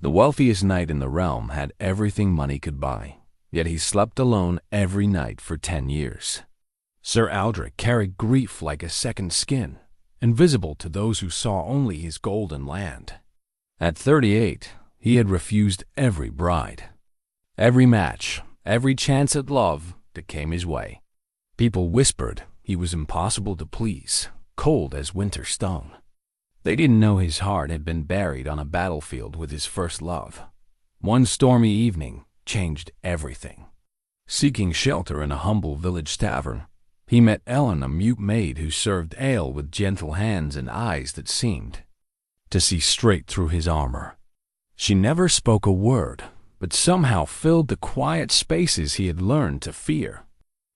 The wealthiest knight in the realm had everything money could buy, yet he slept alone every night for 10 years. Sir Aldric carried grief like a second skin, invisible to those who saw only his golden land. At 38, he had refused every bride, every match, every chance at love that came his way. People whispered he was impossible to please, cold as winter stone. They didn't know his heart had been buried on a battlefield with his first love. One stormy evening changed everything. Seeking shelter in a humble village tavern, he met Elen, a mute maid who served ale with gentle hands and eyes that seemed to see straight through his armor. She never spoke a word, but somehow filled the quiet spaces he had learned to fear.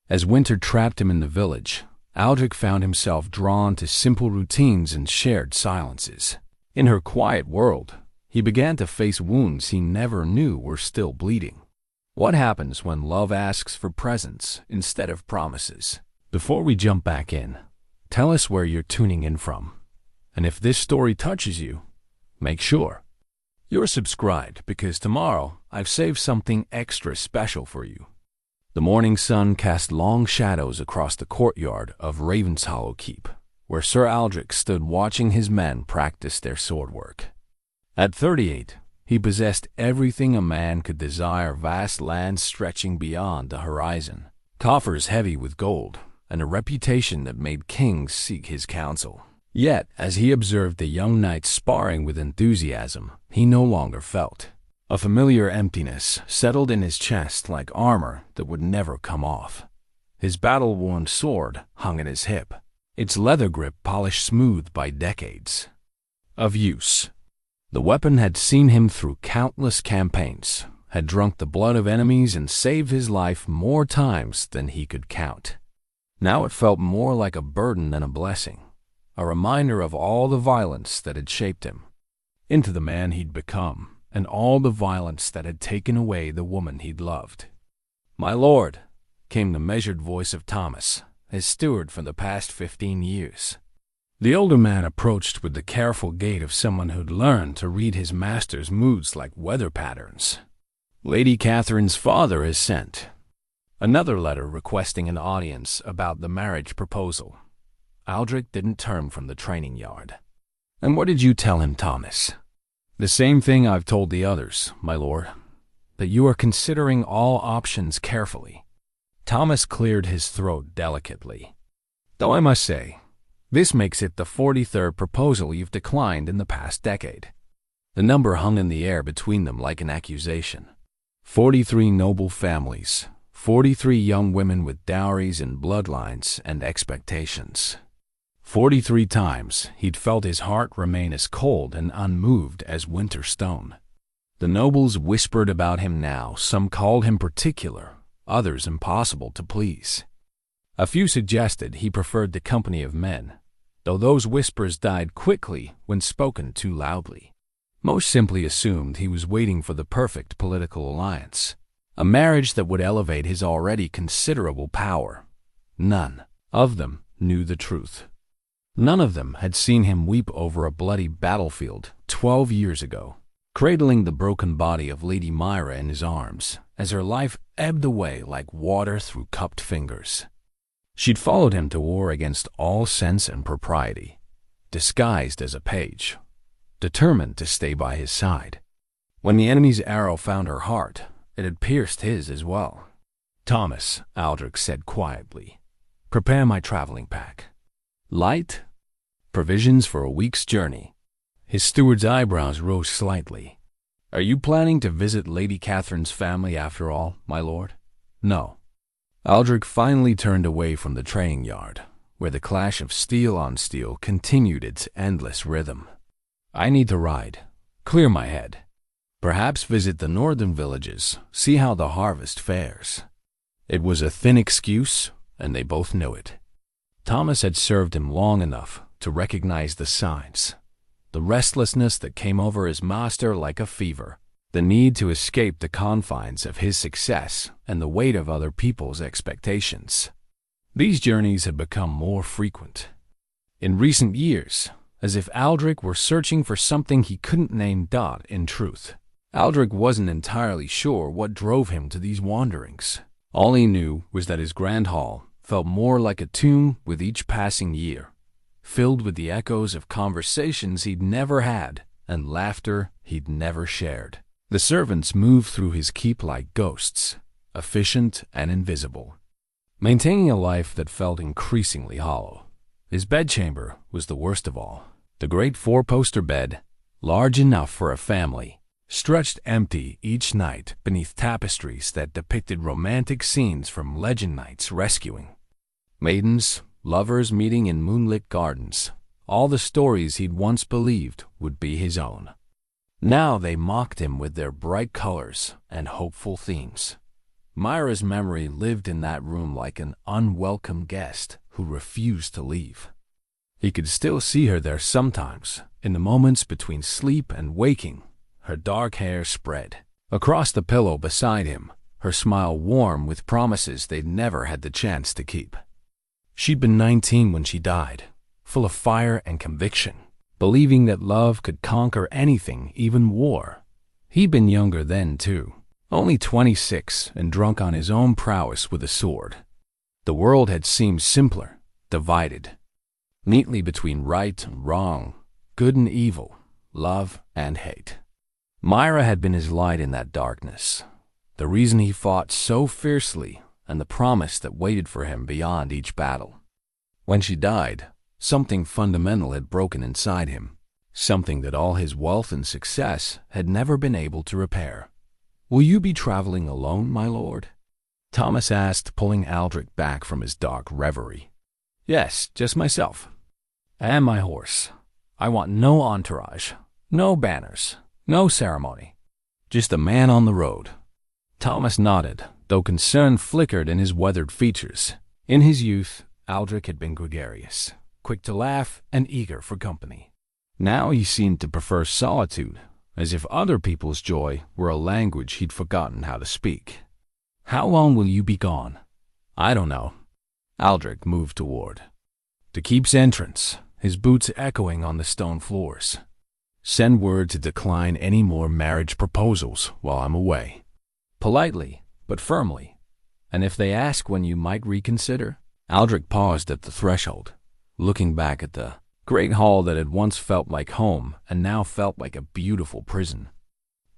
As winter trapped him in the village, Aldric found himself drawn to simple routines and shared silences. In her quiet world, he began to face wounds he never knew were still bleeding. What happens when love asks for presents instead of promises? Before we jump back in, tell us where you're tuning in from. And if this story touches you, make sure you're subscribed, because tomorrow I've saved something extra special for you. The morning sun cast long shadows across the courtyard of Ravenshollow Keep, where Sir Aldric stood watching his men practice their swordwork. At 38, he possessed everything a man could desire: vast lands stretching beyond the horizon, coffers heavy with gold, and a reputation that made kings seek his counsel. Yet, as he observed the young knights sparring with enthusiasm, he no longer felt. A familiar emptiness settled in his chest like armor that would never come off. His battle-worn sword hung at his hip, its leather grip polished smooth by decades of use. The weapon had seen him through countless campaigns, had drunk the blood of enemies, and saved his life more times than he could count. Now it felt more like a burden than a blessing, a reminder of all the violence that had shaped him into the man he'd become, and all the violence that had taken away the woman he'd loved. "My lord," came the measured voice of Thomas, his steward for the past 15 years. The older man approached with the careful gait of someone who'd learned to read his master's moods like weather patterns. "Lady Catherine's father has sent another letter requesting an audience about the marriage proposal." Aldric didn't turn from the training yard. "And what did you tell him, Thomas?" "The same thing I've told the others, my lord, that you are considering all options carefully." Thomas cleared his throat delicately. "Though I must say, this makes it the 43rd proposal you've declined in the past decade." The number hung in the air between them like an accusation. 43 noble families, 43 young women with dowries and bloodlines and expectations. 43 times he'd felt his heart remain as cold and unmoved as winter stone. The nobles whispered about him now. Some called him particular, others impossible to please. A few suggested he preferred the company of men, though those whispers died quickly when spoken too loudly. Most simply assumed he was waiting for the perfect political alliance, a marriage that would elevate his already considerable power. None of them knew the truth. None of them had seen him weep over a bloody battlefield 12 years ago, cradling the broken body of Lady Myra in his arms as her life ebbed away like water through cupped fingers. She'd followed him to war against all sense and propriety, disguised as a page, determined to stay by his side. When the enemy's arrow found her heart, it had pierced his as well. "Thomas," Aldric said quietly, "prepare my traveling pack. Light, provisions for a week's journey." His steward's eyebrows rose slightly. "Are you planning to visit Lady Catherine's family after all, my lord?" "No." Aldric finally turned away from the training yard, where the clash of steel on steel continued its endless rhythm. "I need to ride, clear my head. Perhaps visit the northern villages, see how the harvest fares." It was a thin excuse, and they both knew it. Thomas had served him long enough to recognize the signs. The restlessness that came over his master like a fever, the need to escape the confines of his success and the weight of other people's expectations. These journeys had become more frequent in recent years, as if Aldric were searching for something he couldn't name. In truth, Aldric wasn't entirely sure what drove him to these wanderings. All he knew was that his grand hall felt more like a tomb with each passing year, filled with the echoes of conversations he'd never had and laughter he'd never shared. The servants moved through his keep like ghosts, efficient and invisible, maintaining a life that felt increasingly hollow. His bedchamber was the worst of all. The great four-poster bed, large enough for a family, stretched empty each night beneath tapestries that depicted romantic scenes from legend knights rescuing maidens, lovers meeting in moonlit gardens, all the stories he'd once believed would be his own. Now they mocked him with their bright colors and hopeful themes. Myra's memory lived in that room like an unwelcome guest who refused to leave. He could still see her there sometimes, in the moments between sleep and waking, her dark hair spread across the pillow beside him, her smile warm with promises they'd never had the chance to keep. She'd been 19 when she died, full of fire and conviction, believing that love could conquer anything, even war. He'd been younger then, too, only 26 and drunk on his own prowess with a sword. The world had seemed simpler, divided neatly between right and wrong, good and evil, love and hate. Myra had been his light in that darkness, the reason he fought so fiercely and the promise that waited for him beyond each battle. When she died, something fundamental had broken inside him, something that all his wealth and success had never been able to repair. "Will you be traveling alone, my lord?" Thomas asked, pulling Aldric back from his dark reverie. "Yes, just myself. And my horse. I want no entourage, no banners, no ceremony. Just a man on the road." Thomas nodded, though concern flickered in his weathered features. In his youth, Aldric had been gregarious, quick to laugh and eager for company. Now he seemed to prefer solitude, as if other people's joy were a language he'd forgotten how to speak. "How long will you be gone?" "I don't know." Aldric moved toward the keep's entrance, his boots echoing on the stone floors. "Send word to decline any more marriage proposals while I'm away. Politely, but firmly. And if they ask when you might reconsider?" Aldric paused at the threshold, looking back at the great hall that had once felt like home and now felt like a beautiful prison.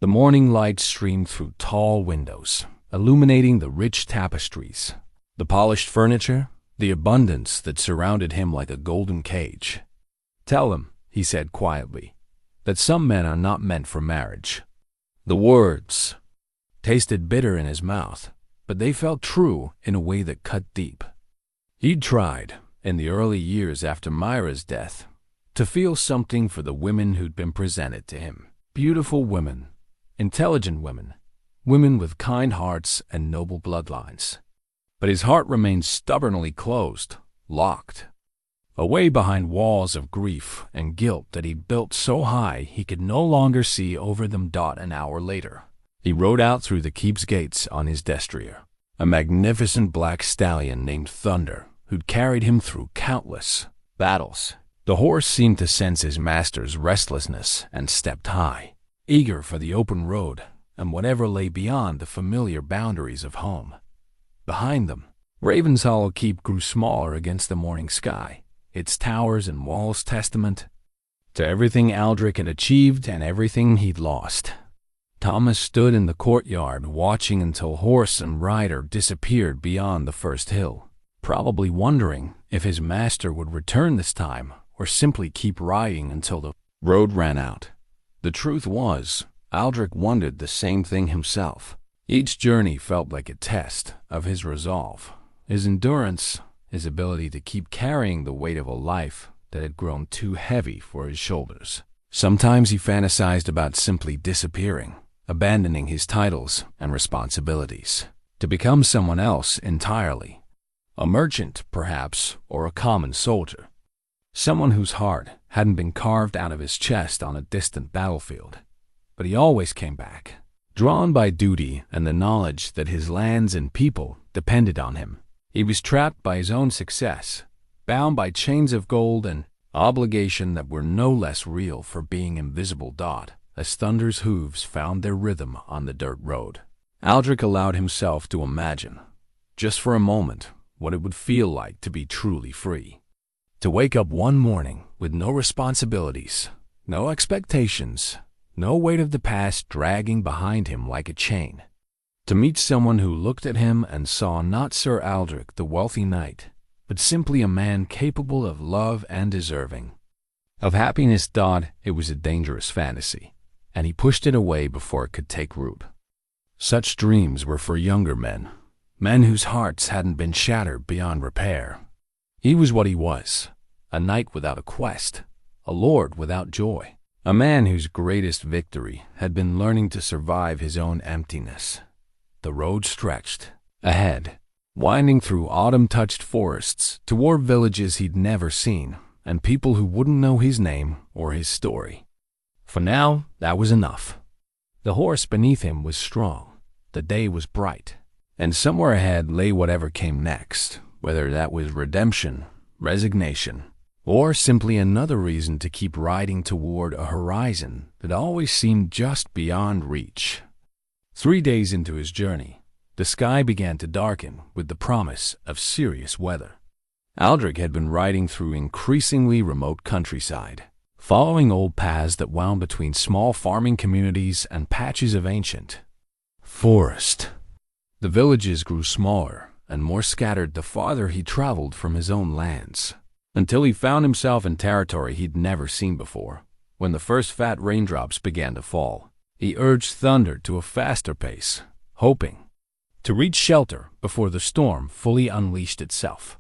The morning light streamed through tall windows, illuminating the rich tapestries, the polished furniture, the abundance that surrounded him like a golden cage. "Tell them," he said quietly, "that some men are not meant for marriage." The words tasted bitter in his mouth, but they felt true in a way that cut deep. He'd tried, in the early years after Myra's death, to feel something for the women who'd been presented to him. Beautiful women, intelligent women, women with kind hearts and noble bloodlines. But his heart remained stubbornly closed, locked, away behind walls of grief and guilt that he'd built so high he could no longer see over them. An hour later, he rode out through the keep's gates on his destrier, a magnificent black stallion named Thunder, who'd carried him through countless battles. The horse seemed to sense his master's restlessness and stepped high, eager for the open road and whatever lay beyond the familiar boundaries of home. Behind them, Raven's Hollow Keep grew smaller against the morning sky, its towers and walls testament to everything Aldric had achieved and everything he'd lost. Thomas stood in the courtyard watching until horse and rider disappeared beyond the first hill, probably wondering if his master would return this time or simply keep riding until the road ran out. The truth was, Aldric wondered the same thing himself. Each journey felt like a test of his resolve, his endurance, his ability to keep carrying the weight of a life that had grown too heavy for his shoulders. Sometimes he fantasized about simply disappearing, abandoning his titles and responsibilities, to become someone else entirely. A merchant, perhaps, or a common soldier. Someone whose heart hadn't been carved out of his chest on a distant battlefield. But he always came back, drawn by duty and the knowledge that his lands and people depended on him. He was trapped by his own success, bound by chains of gold and obligation that were no less real for being invisible. as Thunder's hooves found their rhythm on the dirt road. Aldric allowed himself to imagine, just for a moment, what it would feel like to be truly free. To wake up one morning with no responsibilities, no expectations, no weight of the past dragging behind him like a chain. To meet someone who looked at him and saw not Sir Aldric the wealthy knight, but simply a man capable of love and deserving of happiness. Thought it was a dangerous fantasy, and he pushed it away before it could take root. Such dreams were for younger men, men whose hearts hadn't been shattered beyond repair. He was what he was, a knight without a quest, a lord without joy, a man whose greatest victory had been learning to survive his own emptiness. The road stretched ahead, winding through autumn-touched forests toward villages he'd never seen and people who wouldn't know his name or his story. For now, that was enough. The horse beneath him was strong, the day was bright, and somewhere ahead lay whatever came next, whether that was redemption, resignation, or simply another reason to keep riding toward a horizon that always seemed just beyond reach. 3 days into his journey, the sky began to darken with the promise of serious weather. Aldric had been riding through increasingly remote countryside, following old paths that wound between small farming communities and patches of ancient forest. The villages grew smaller and more scattered the farther he traveled from his own lands, until he found himself in territory he'd never seen before. When the first fat raindrops began to fall, he urged Thunder to a faster pace, hoping to reach shelter before the storm fully unleashed itself.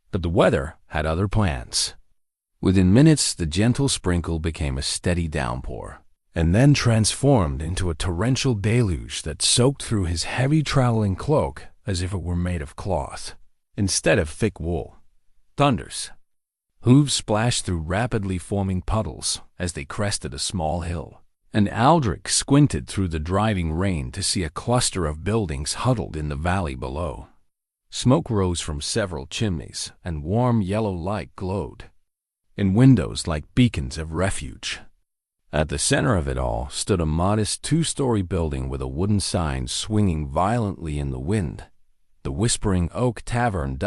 But the weather had other plans. Within minutes, the gentle sprinkle became a steady downpour, and then transformed into a torrential deluge that soaked through his heavy traveling cloak as if it were made of cloth, instead of thick wool. Thunder's hooves splashed through rapidly forming puddles as they crested a small hill, and Aldric squinted through the driving rain to see a cluster of buildings huddled in the valley below. Smoke rose from several chimneys, and warm yellow light glowed in windows like beacons of refuge. At the center of it all stood a modest 2-story building with a wooden sign swinging violently in the wind, the Whispering Oak Tavern.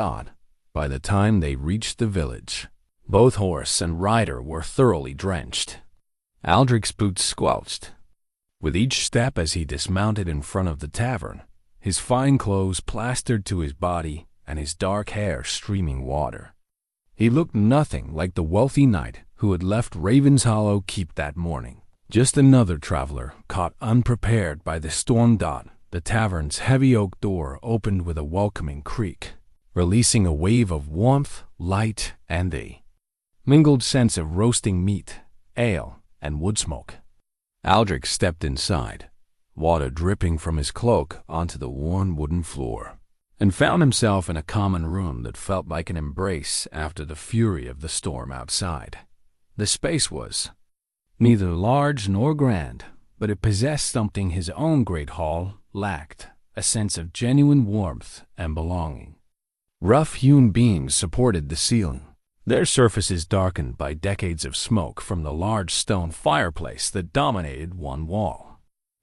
By the time they reached the village, both horse and rider were thoroughly drenched. Aldric's boots squelched with each step as he dismounted in front of the tavern, his fine clothes plastered to his body and his dark hair streaming water. He looked nothing like the wealthy knight who had left Raven's Hollow Keep that morning. Just another traveler caught unprepared by the storm. The tavern's heavy oak door opened with a welcoming creak, releasing a wave of warmth, light, and a mingled sense of roasting meat, ale, and wood smoke. Aldric stepped inside, water dripping from his cloak onto the worn wooden floor, and found himself in a common room that felt like an embrace after the fury of the storm outside. The space was neither large nor grand, but it possessed something his own great hall lacked, a sense of genuine warmth and belonging. Rough-hewn beams supported the ceiling, their surfaces darkened by decades of smoke from the large stone fireplace that dominated one wall.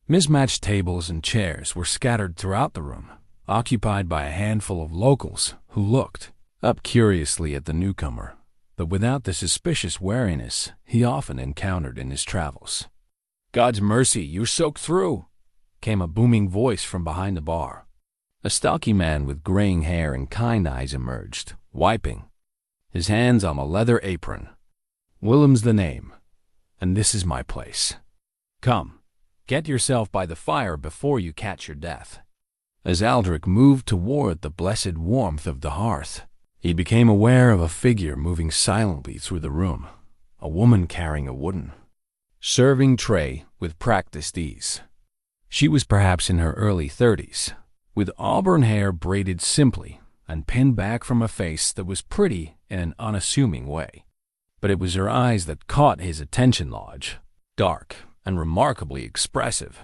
Mismatched tables and chairs were scattered throughout the room, occupied by a handful of locals who looked up curiously at the newcomer, but without the suspicious wariness he often encountered in his travels. "God's mercy, you're soaked through," came a booming voice from behind the bar. A stocky man with graying hair and kind eyes emerged, wiping his hands on a leather apron. "Willem's the name, and this is my place. Come, get yourself by the fire before you catch your death." As Aldric moved toward the blessed warmth of the hearth, he became aware of a figure moving silently through the room, a woman carrying a wooden serving tray with practiced ease. She was perhaps in her early 30s, with auburn hair braided simply and pinned back from a face that was pretty in an unassuming way. But it was her eyes that caught his attention. Large, dark, and remarkably expressive,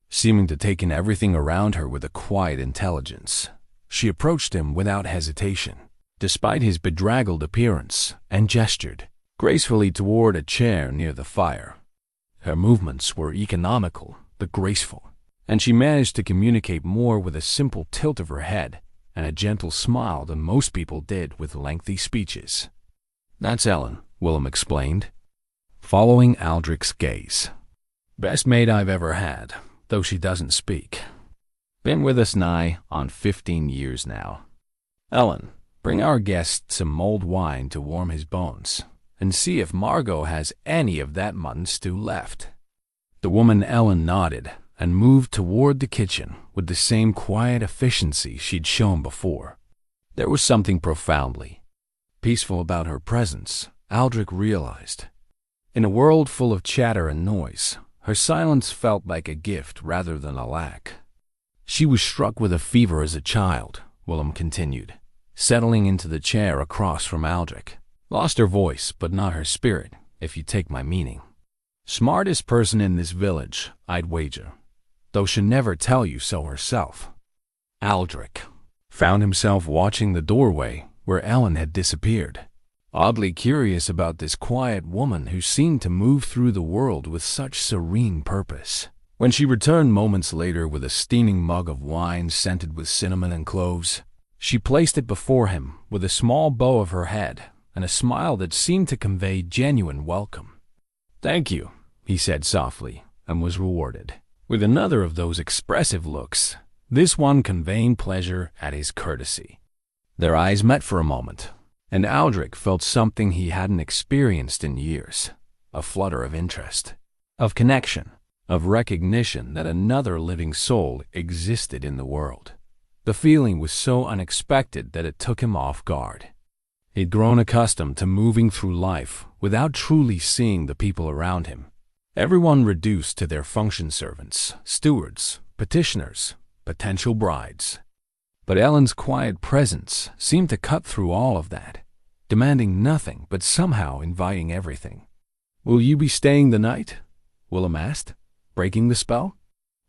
seeming to take in everything around her with a quiet intelligence. She approached him without hesitation, despite his bedraggled appearance, and gestured gracefully toward a chair near the fire. Her movements were economical but graceful, and she managed to communicate more with a simple tilt of her head and a gentle smile than most people did with lengthy speeches. "That's Ellen," Willem explained, following Aldric's gaze. "Best maid I've ever had, though she doesn't speak. Been with us nigh on 15 years now. Ellen, bring our guest some mulled wine to warm his bones, and see if Margot has any of that mutton stew left." The woman Ellen nodded and moved toward the kitchen with the same quiet efficiency she'd shown before. There was something profoundly peaceful about her presence, Aldric realized. In a world full of chatter and noise, her silence felt like a gift rather than a lack. "She was struck with a fever as a child," Willem continued, settling into the chair across from Aldric. "Lost her voice, but not her spirit, if you take my meaning. Smartest person in this village, I'd wager, though she'd never tell you so herself." Aldric found himself watching the doorway where Ellen had disappeared, oddly curious about this quiet woman who seemed to move through the world with such serene purpose. When she returned moments later with a steaming mug of wine scented with cinnamon and cloves, she placed it before him with a small bow of her head and a smile that seemed to convey genuine welcome. "Thank you," he said softly, and was rewarded with another of those expressive looks, this one conveying pleasure at his courtesy. Their eyes met for a moment, and Aldric felt something he hadn't experienced in years, a flutter of interest, of connection, of recognition that another living soul existed in the world. The feeling was so unexpected that it took him off guard. He'd grown accustomed to moving through life without truly seeing the people around him, everyone reduced to their function servants, stewards, petitioners, potential brides. But Ellen's quiet presence seemed to cut through all of that, demanding nothing but somehow inviting everything. "Will you be staying the night?" Willem asked, breaking the spell.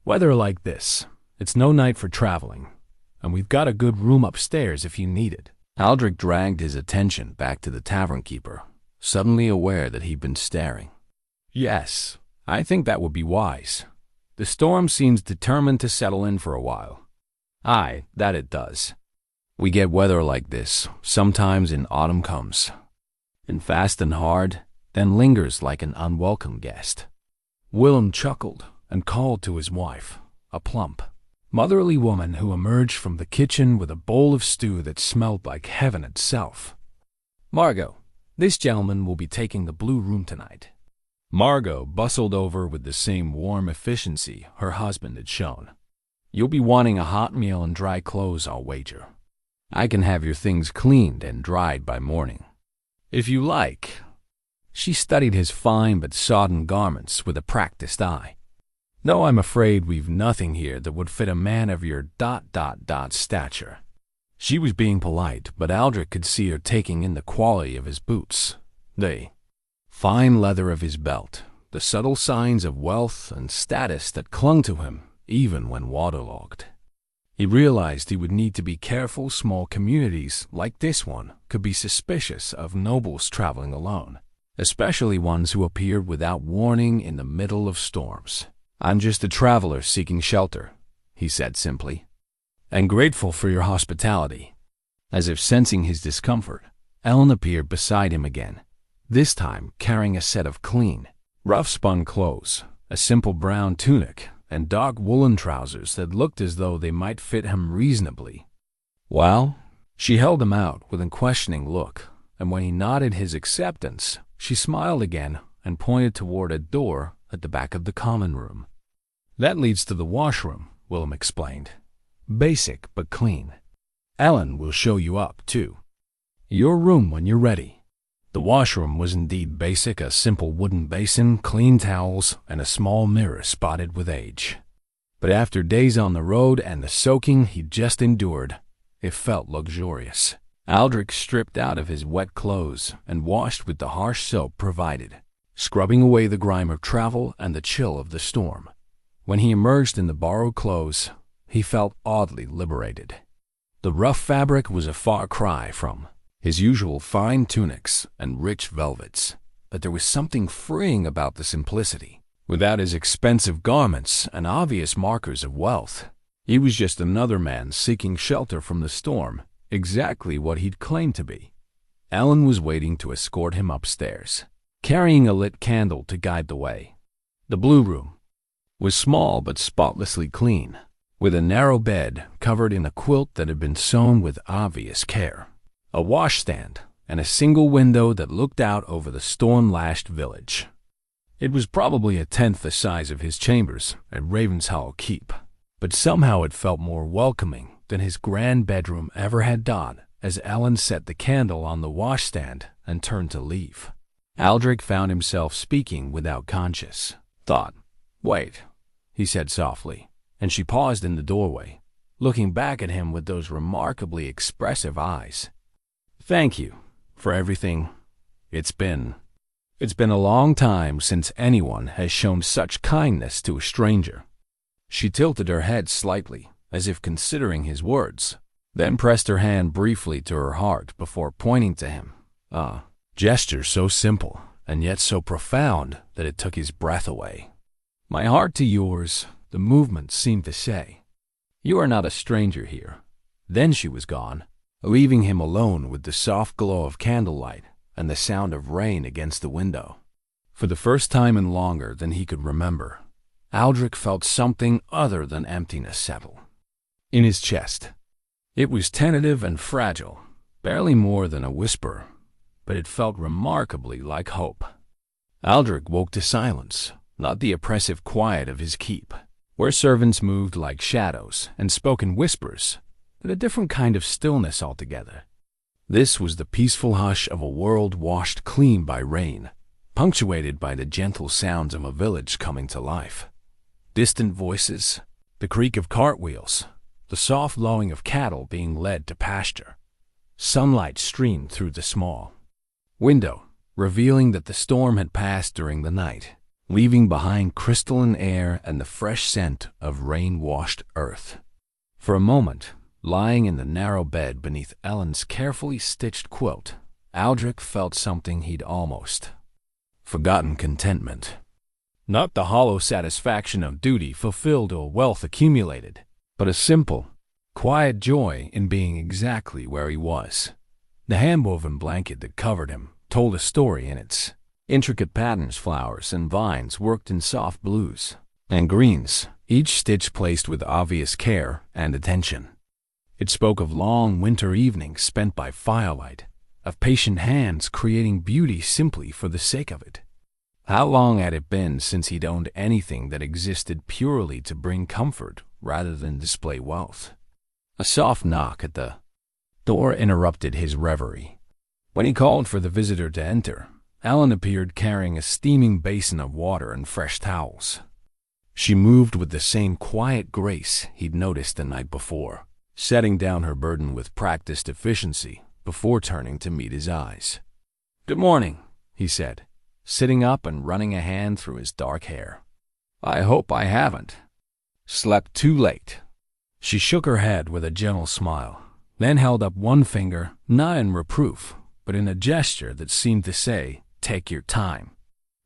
"Weather like this, it's no night for traveling, and we've got a good room upstairs if you need it." Aldric dragged his attention back to the tavern keeper, suddenly aware that he'd been staring. "Yes, I think that would be wise. The storm seems determined to settle in for a while." "Aye, that it does. We get weather like this sometimes in autumn comes, and fast and hard, then lingers like an unwelcome guest." Willem chuckled and called to his wife, a plump, motherly woman who emerged from the kitchen with a bowl of stew that smelled like heaven itself. "Margot, this gentleman will be taking the blue room tonight." Margot bustled over with the same warm efficiency her husband had shown. "You'll be wanting a hot meal and dry clothes, I'll wager. I can have your things cleaned and dried by morning, if you like." She studied his fine but sodden garments with a practiced eye. "No, I'm afraid we've nothing here that would fit a man of your ... stature." She was being polite, but Aldric could see her taking in the quality of his boots, the fine leather of his belt, the subtle signs of wealth and status that clung to him even when waterlogged. He realized he would need to be careful. Small communities like this one could be suspicious of nobles traveling alone, especially ones who appeared without warning in the middle of storms. "I'm just a traveler seeking shelter," he said simply, "and grateful for your hospitality." As if sensing his discomfort, Ellen appeared beside him again, this time carrying a set of clean, rough-spun clothes, a simple brown tunic, and dark woolen trousers that looked as though they might fit him reasonably. "Well?" She held him out with a questioning look, and when he nodded his acceptance, she smiled again and pointed toward a door at the back of the common room. "That leads to the washroom," Willem explained. "Basic but clean. Ellen will show you up, too. Your room when you're ready." The washroom was indeed basic, a simple wooden basin, clean towels, and a small mirror spotted with age. But after days on the road and the soaking he'd just endured, it felt luxurious. Aldric stripped out of his wet clothes and washed with the harsh soap provided, scrubbing away the grime of travel and the chill of the storm. When he emerged in the borrowed clothes, he felt oddly liberated. The rough fabric was a far cry from his usual fine tunics and rich velvets, but there was something freeing about the simplicity, Without his expensive garments and obvious markers of wealth, he was just another man seeking shelter from the storm, exactly what he'd claimed to be. Elen was waiting to escort him upstairs, carrying a lit candle to guide the way. The blue room was small but spotlessly clean, with a narrow bed covered in a quilt that had been sewn with obvious care, a washstand, and a single window that looked out over the storm-lashed village. It was probably a tenth the size of his chambers at Ravenshollow Keep, but somehow it felt more welcoming than his grand bedroom ever had done as Elen set the candle on the washstand and turned to leave. Aldric found himself speaking without conscious thought. "Wait," he said softly, and she paused in the doorway, looking back at him with those remarkably expressive eyes. "Thank you for everything. It's been a long time since anyone has shown such kindness to a stranger." She tilted her head slightly, as if considering his words, then pressed her hand briefly to her heart before pointing to him. A gesture so simple and yet so profound that it took his breath away. "My heart to yours," the movement seemed to say. "You are not a stranger here." Then she was gone, leaving him alone with the soft glow of candlelight and the sound of rain against the window. For the first time in longer than he could remember, Aldric felt something other than emptiness settle in his chest. It was tentative and fragile, barely more than a whisper, but it felt remarkably like hope. Aldric woke to silence, not the oppressive quiet of his keep, where servants moved like shadows and spoke in whispers, but a different kind of stillness altogether. This was the peaceful hush of a world washed clean by rain, punctuated by the gentle sounds of a village coming to life. Distant voices, the creak of cartwheels, the soft lowing of cattle being led to pasture. Sunlight streamed through the small window, revealing that the storm had passed during the night, leaving behind crystalline air and the fresh scent of rain-washed earth. For a moment, lying in the narrow bed beneath Elen's carefully stitched quilt, Aldric felt something he'd almost forgotten: contentment. Not the hollow satisfaction of duty fulfilled or wealth accumulated, but a simple, quiet joy in being exactly where he was. The hand-woven blanket that covered him told a story in its intricate patterns: flowers and vines worked in soft blues and greens, each stitch placed with obvious care and attention. It spoke of long winter evenings spent by firelight, of patient hands creating beauty simply for the sake of it. How long had it been since he'd owned anything that existed purely to bring comfort rather than display wealth? A soft knock at the door interrupted his reverie. When he called for the visitor to enter, Elen appeared carrying a steaming basin of water and fresh towels. She moved with the same quiet grace he'd noticed the night before, setting down her burden with practiced efficiency before turning to meet his eyes. "Good morning," he said, sitting up and running a hand through his dark hair. "I hope I haven't slept too late." She shook her head with a gentle smile, then held up one finger, not in reproof, but in a gesture that seemed to say, "Take your time."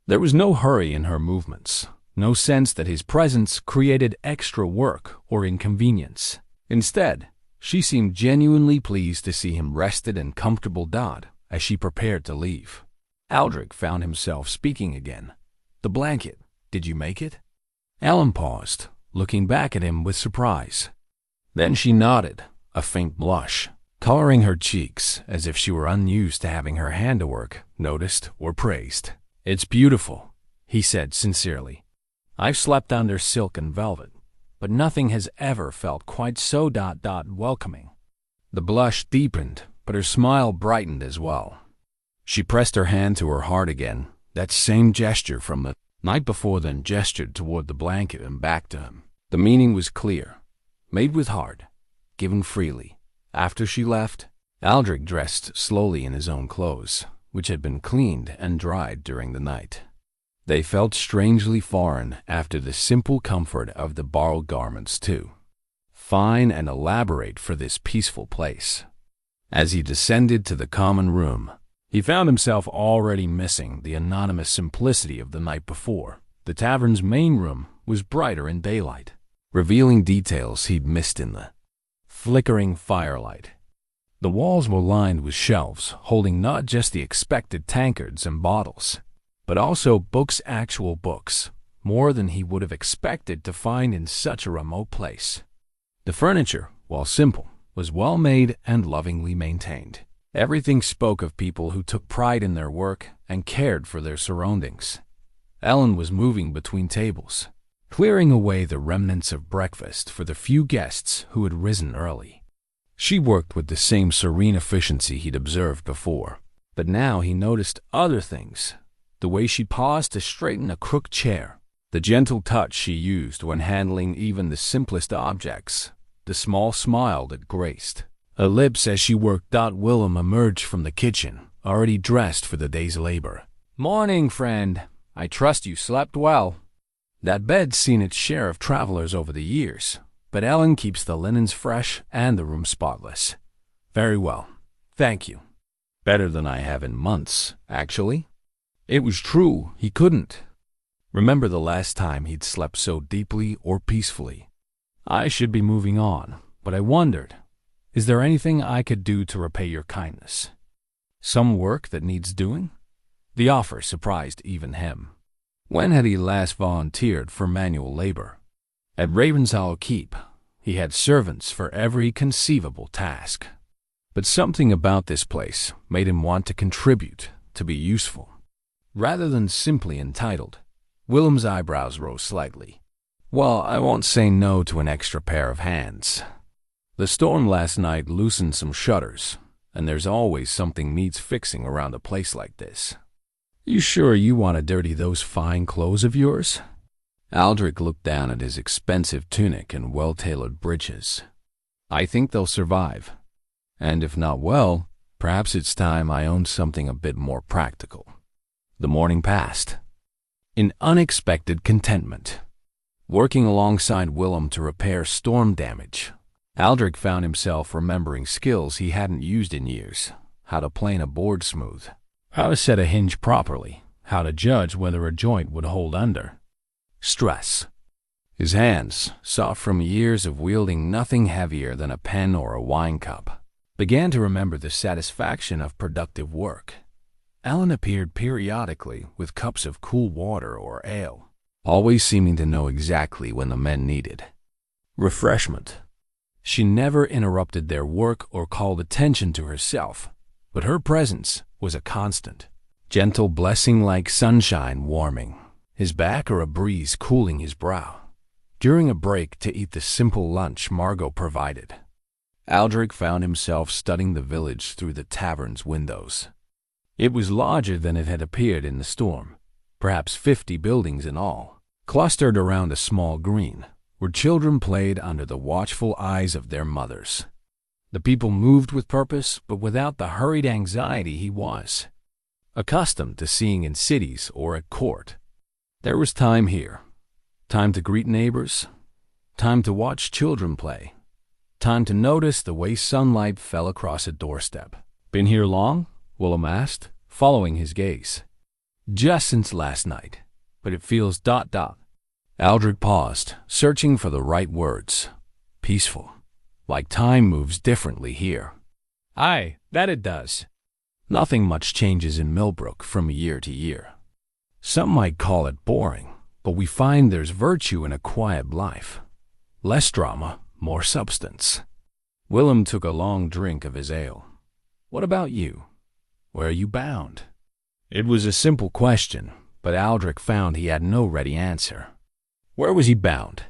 There was no hurry in her movements, no sense that his presence created extra work or inconvenience. Instead, she seemed genuinely pleased to see him rested and comfortable as she prepared to leave. Aldric found himself speaking again. "The blanket, did you make it?" Elen paused, looking back at him with surprise. Then she nodded, a faint blush coloring her cheeks as if she were unused to having her handiwork noticed or praised. "It's beautiful," he said sincerely. "I've slept under silk and velvet, but nothing has ever felt quite so welcoming." The blush deepened, but her smile brightened as well. She pressed her hand to her heart again, that same gesture from the night before, then gestured toward the blanket and back to him. The meaning was clear: made with heart, given freely. After she left, Aldric dressed slowly in his own clothes, which had been cleaned and dried during the night. They felt strangely foreign after the simple comfort of the borrowed garments, too fine and elaborate for this peaceful place. As he descended to the common room, he found himself already missing the anonymous simplicity of the night before, The tavern's main room was brighter in daylight, revealing details he'd missed in the flickering firelight. The walls were lined with shelves holding not just the expected tankards and bottles, but also books, actual books, more than he would have expected to find in such a remote place. The furniture, while simple, was well made and lovingly maintained. Everything spoke of people who took pride in their work and cared for their surroundings. Ellen was moving between tables, clearing away the remnants of breakfast for the few guests who had risen early. She worked with the same serene efficiency he'd observed before, but now he noticed other things. The way she paused to straighten a crooked chair, the gentle touch she used when handling even the simplest objects, the small smile that graced her lips as she worked. Willem emerged from the kitchen, already dressed for the day's labor. "Morning, friend. I trust you slept well." That bed's seen its share of travelers over the years, but Ellen keeps the linens fresh and the room spotless. "Very well, thank you. Better than I have in months, actually." It was true, he couldn't remember the last time he'd slept so deeply or peacefully. "I should be moving on, but I wondered, is there anything I could do to repay your kindness? Some work that needs doing?" The offer surprised even him. When had he last volunteered for manual labor? At Ravenshollow Keep, he had servants for every conceivable task. But something about this place made him want to contribute, to be useful. Rather than simply entitled, Willem's eyebrows rose slightly. "Well, I won't say no to an extra pair of hands. The storm last night loosened some shutters, and there's always something needs fixing around a place like this. You sure you want to dirty those fine clothes of yours?" Aldric looked down at his expensive tunic and well-tailored breeches. "I think they'll survive. And if not, well, perhaps it's time I owned something a bit more practical." The morning passed in unexpected contentment. Working alongside Willem to repair storm damage, Aldric found himself remembering skills he hadn't used in years: how to plane a board smooth, how to set a hinge properly, how to judge whether a joint would hold under stress. His hands, soft from years of wielding nothing heavier than a pen or a wine cup, began to remember the satisfaction of productive work. Ellen appeared periodically with cups of cool water or ale, always seeming to know exactly when the men needed refreshment. She never interrupted their work or called attention to herself, but her presence was a constant, gentle blessing like sunshine warming his back or a breeze cooling his brow. During a break to eat the simple lunch Margot provided, Aldric found himself studying the village through the tavern's windows. It was larger than it had appeared in the storm, perhaps 50 buildings in all, clustered around a small green, where children played under the watchful eyes of their mothers. The people moved with purpose, but without the hurried anxiety he was accustomed to seeing in cities or at court. There was time here, time to greet neighbors, time to watch children play, time to notice the way sunlight fell across a doorstep. "Been here long?" Willem asked, following his gaze. "Just since last night, but it feels ... Aldric paused, searching for the right words. "Peaceful. Like time moves differently here." "Aye, that it does. Nothing much changes in Millbrook from year to year. Some might call it boring, but we find there's virtue in a quiet life. Less drama, more substance." Willem took a long drink of his ale. "What about you? Where are you bound?" It was a simple question, but Aldric found he had no ready answer. Where was he bound?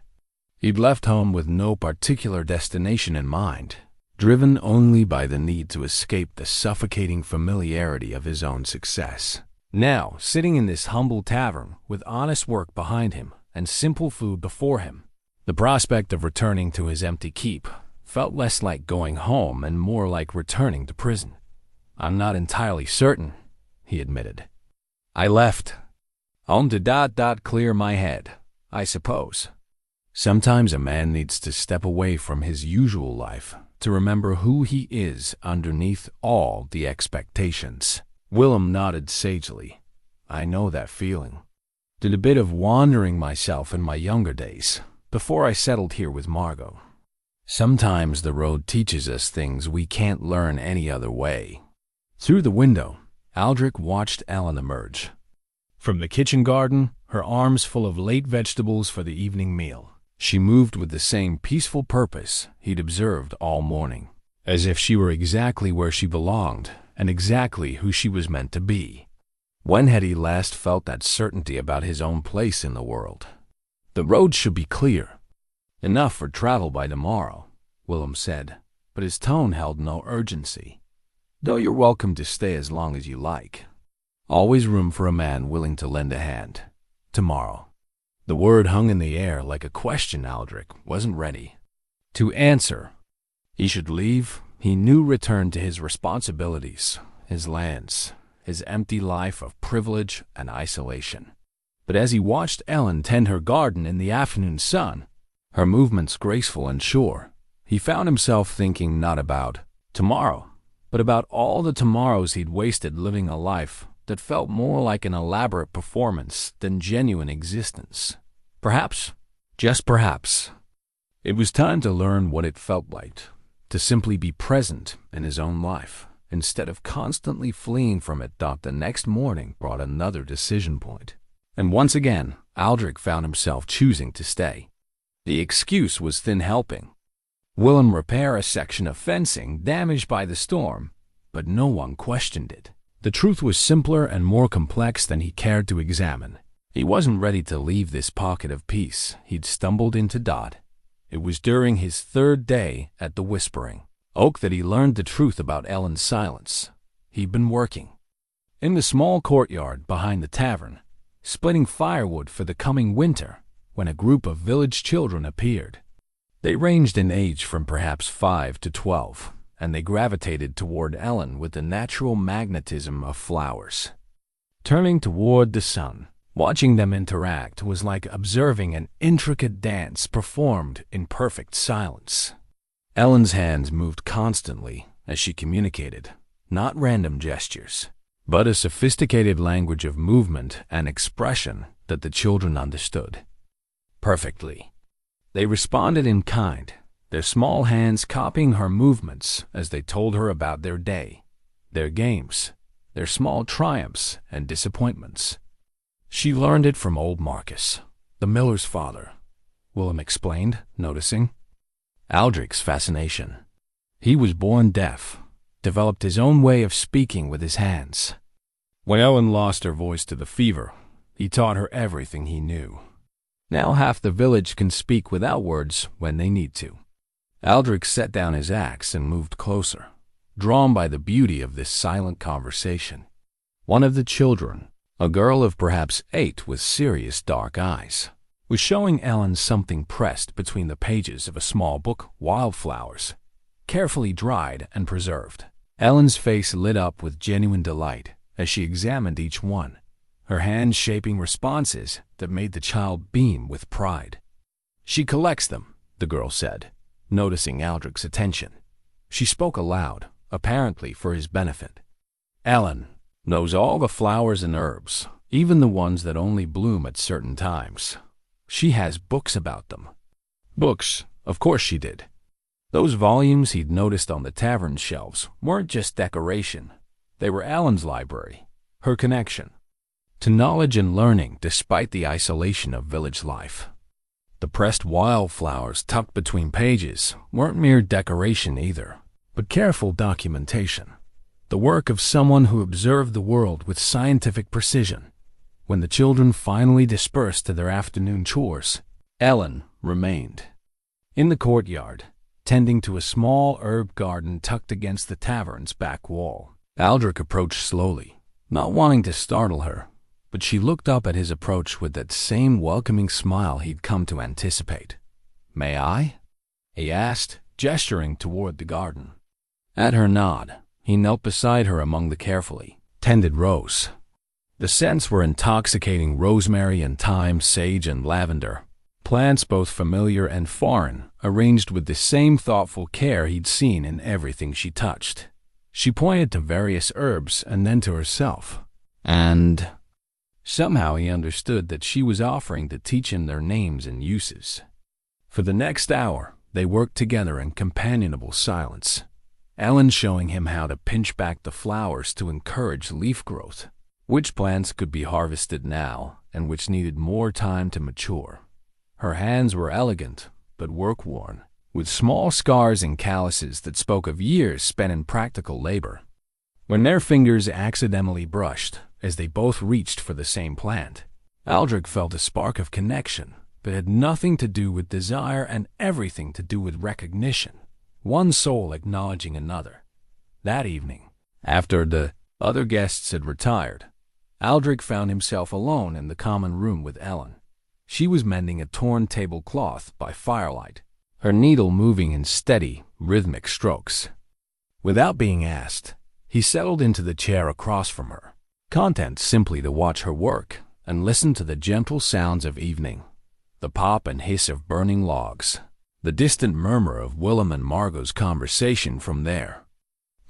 He'd left home with no particular destination in mind, driven only by the need to escape the suffocating familiarity of his own success. Now, sitting in this humble tavern with honest work behind him and simple food before him, the prospect of returning to his empty keep felt less like going home and more like returning to prison. "I'm not entirely certain," he admitted. "I left on to clear my head, I suppose." Sometimes a man needs to step away from his usual life to remember who he is underneath all the expectations. Willem nodded sagely. "I know that feeling." Did a bit of wandering myself in my younger days, before I settled here with Margot. Sometimes the road teaches us things we can't learn any other way. Through the window, Aldric watched Elen emerge. From the kitchen garden, her arms full of late vegetables for the evening meal, she moved with the same peaceful purpose he'd observed all morning, as if she were exactly where she belonged and exactly who she was meant to be. When had he last felt that certainty about his own place in the world? The road should be clear. Enough for travel by tomorrow, Willem said, but his tone held no urgency. Though you're welcome to stay as long as you like. Always room for a man willing to lend a hand. Tomorrow. The word hung in the air like a question Aldric wasn't ready to answer. He should leave. He knew return to his responsibilities, his lands, his empty life of privilege and isolation. But as he watched Elen tend her garden in the afternoon sun, her movements graceful and sure, he found himself thinking not about tomorrow, but about all the tomorrows he'd wasted living a life that felt more like an elaborate performance than genuine existence. Perhaps, just perhaps, it was time to learn what it felt like to simply be present in his own life, instead of constantly fleeing from it. The next morning brought another decision point. And once again, Aldric found himself choosing to stay. The excuse was thin helping. Willem repair a section of fencing damaged by the storm, but no one questioned it. The truth was simpler and more complex than he cared to examine. He wasn't ready to leave this pocket of peace he'd stumbled into. It was during his third day at the Whispering Oak that he learned the truth about Elen's silence. He'd been working in the small courtyard behind the tavern, splitting firewood for the coming winter, when a group of village children appeared. They ranged in age from perhaps 5 to 12, and they gravitated toward Elen with the natural magnetism of flowers. Turning toward the sun, watching them interact was like observing an intricate dance performed in perfect silence. Elen's hands moved constantly as she communicated, not random gestures, but a sophisticated language of movement and expression that the children understood perfectly. They responded in kind, their small hands copying her movements as they told her about their day, their games, their small triumphs and disappointments. She learned it from old Marcus, the miller's father, Willem explained, noticing Aldric's fascination. He was born deaf, developed his own way of speaking with his hands. When Elen lost her voice to the fever, he taught her everything he knew. Now half the village can speak without words when they need to. Aldric set down his axe and moved closer, drawn by the beauty of this silent conversation. One of the children, a girl of perhaps 8 with serious dark eyes, was showing Elen something pressed between the pages of a small book, Wildflowers, carefully dried and preserved. Elen's face lit up with genuine delight as she examined each one, her hands shaping responses that made the child beam with pride. She collects them, the girl said, noticing Aldric's attention. She spoke aloud, apparently for his benefit. Elen knows all the flowers and herbs, even the ones that only bloom at certain times. She has books about them. Books, of course she did. Those volumes he'd noticed on the tavern shelves weren't just decoration. They were Elen's library, her connection to knowledge and learning despite the isolation of village life. The pressed wildflowers tucked between pages weren't mere decoration either, but careful documentation, the work of someone who observed the world with scientific precision. When the children finally dispersed to their afternoon chores, Elen remained in the courtyard, tending to a small herb garden tucked against the tavern's back wall. Aldric approached slowly, not wanting to startle her, but she looked up at his approach with that same welcoming smile he'd come to anticipate. "May I?" he asked, gesturing toward the garden. At her nod, he knelt beside her among the carefully tended rows. The scents were intoxicating: rosemary and thyme, sage and lavender, plants both familiar and foreign, arranged with the same thoughtful care he'd seen in everything she touched. She pointed to various herbs and then to herself. "And Somehow he understood that she was offering to teach him their names and uses. For the next hour, they worked together in companionable silence, Elen showing him how to pinch back the flowers to encourage leaf growth, which plants could be harvested now and which needed more time to mature. Her hands were elegant, but work-worn, with small scars and calluses that spoke of years spent in practical labor. When their fingers accidentally brushed, as they both reached for the same plant, Aldric felt a spark of connection that had nothing to do with desire and everything to do with recognition, one soul acknowledging another. That evening, after the other guests had retired, Aldric found himself alone in the common room with Elen. She was mending a torn tablecloth by firelight, her needle moving in steady, rhythmic strokes. Without being asked, he settled into the chair across from her, content simply to watch her work and listen to the gentle sounds of evening, the pop and hiss of burning logs, the distant murmur of Willem and Margot's conversation from their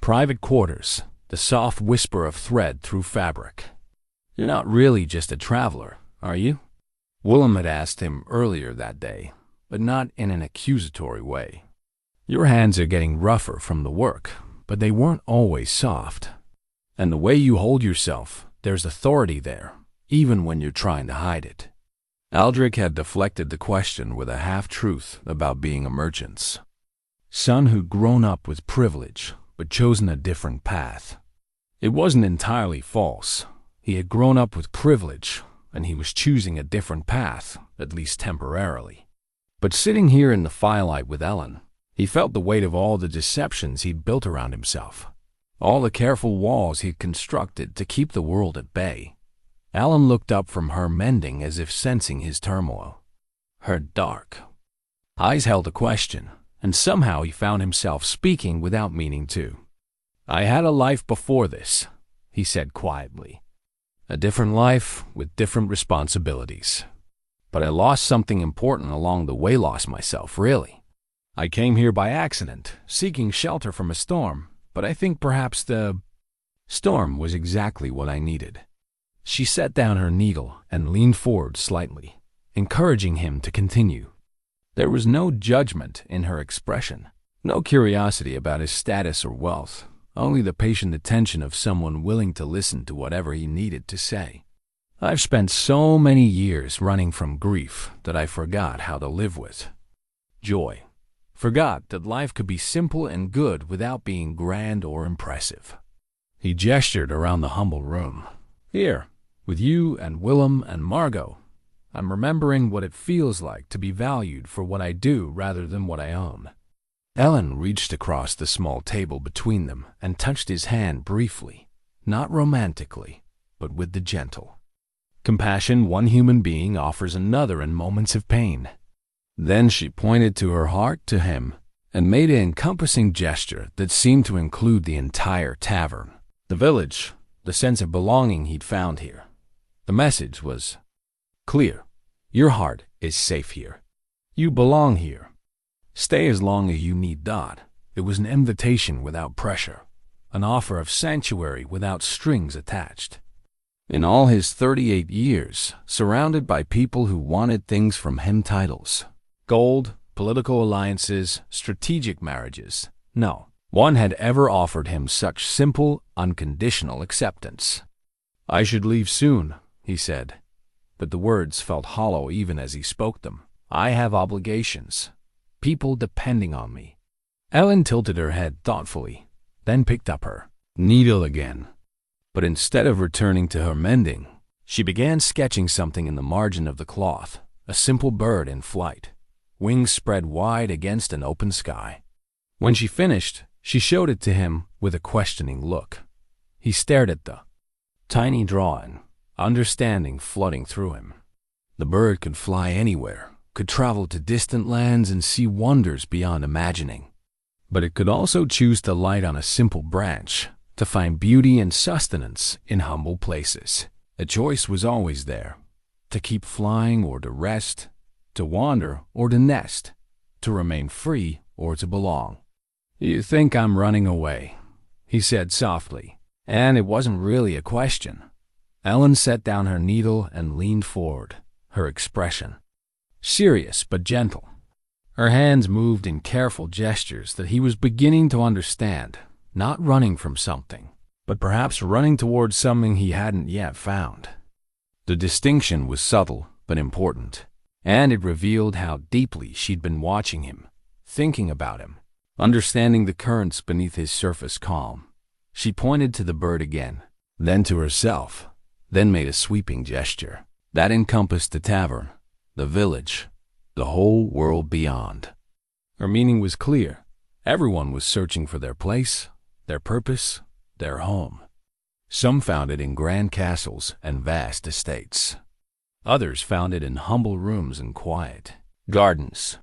private quarters, the soft whisper of thread through fabric. "You're not really just a traveler, are you?" Willem had asked him earlier that day, but not in an accusatory way. "Your hands are getting rougher from the work, but they weren't always soft. And the way you hold yourself, there's authority there, even when you're trying to hide it." Aldric had deflected the question with a half-truth about being a merchant's son who'd grown up with privilege, but chosen a different path. It wasn't entirely false. He had grown up with privilege, and he was choosing a different path, at least temporarily. But sitting here in the firelight with Elen, he felt the weight of all the deceptions he'd built around himself, all the careful walls he'd constructed to keep the world at bay. Elen looked up from her mending as if sensing his turmoil. Her dark eyes held a question, and somehow he found himself speaking without meaning to. "I had a life before this," he said quietly. "A different life with different responsibilities. But I lost something important along the way, lost myself, really. I came here by accident, seeking shelter from a storm, but I think perhaps the storm was exactly what I needed." She set down her needle and leaned forward slightly, encouraging him to continue. There was no judgment in her expression, no curiosity about his status or wealth, only the patient attention of someone willing to listen to whatever he needed to say. "I've spent so many years running from grief that I forgot how to live with joy. Forgot that life could be simple and good without being grand or impressive." He gestured around the humble room. "Here, with you and Willem and Margot, I'm remembering what it feels like to be valued for what I do rather than what I own." Elen reached across the small table between them and touched his hand briefly, not romantically, but with the gentle compassion one human being offers another in moments of pain. Then she pointed to her heart to him and made an encompassing gesture that seemed to include the entire tavern, the village, the sense of belonging he'd found here. The message was clear. Your heart is safe here. You belong here. Stay as long as you need. It was an invitation without pressure, an offer of sanctuary without strings attached. In all his 38 years, surrounded by people who wanted things from him, titles, gold, political alliances, strategic marriages, no one had ever offered him such simple, unconditional acceptance. "I should leave soon," he said, but the words felt hollow even as he spoke them. "I have obligations, people depending on me." Elen tilted her head thoughtfully, then picked up her needle again. But instead of returning to her mending, she began sketching something in the margin of the cloth, a simple bird in flight, wings spread wide against an open sky. When she finished, she showed it to him with a questioning look. He stared at the tiny drawing, understanding flooding through him. The bird could fly anywhere, could travel to distant lands and see wonders beyond imagining. But it could also choose to light on a simple branch, to find beauty and sustenance in humble places. A choice was always there, to keep flying or to rest, to wander or to nest, to remain free or to belong. "You think I'm running away," he said softly, and it wasn't really a question. Ellen set down her needle and leaned forward, her expression serious but gentle. Her hands moved in careful gestures that he was beginning to understand, not running from something, but perhaps running towards something he hadn't yet found. The distinction was subtle but important, and it revealed how deeply she'd been watching him, thinking about him, understanding the currents beneath his surface calm. She pointed to the bird again, then to herself, then made a sweeping gesture that encompassed the tavern, the village, the whole world beyond. Her meaning was clear. Everyone was searching for their place, their purpose, their home. Some found it in grand castles and vast estates. Others found it in humble rooms and quiet gardens.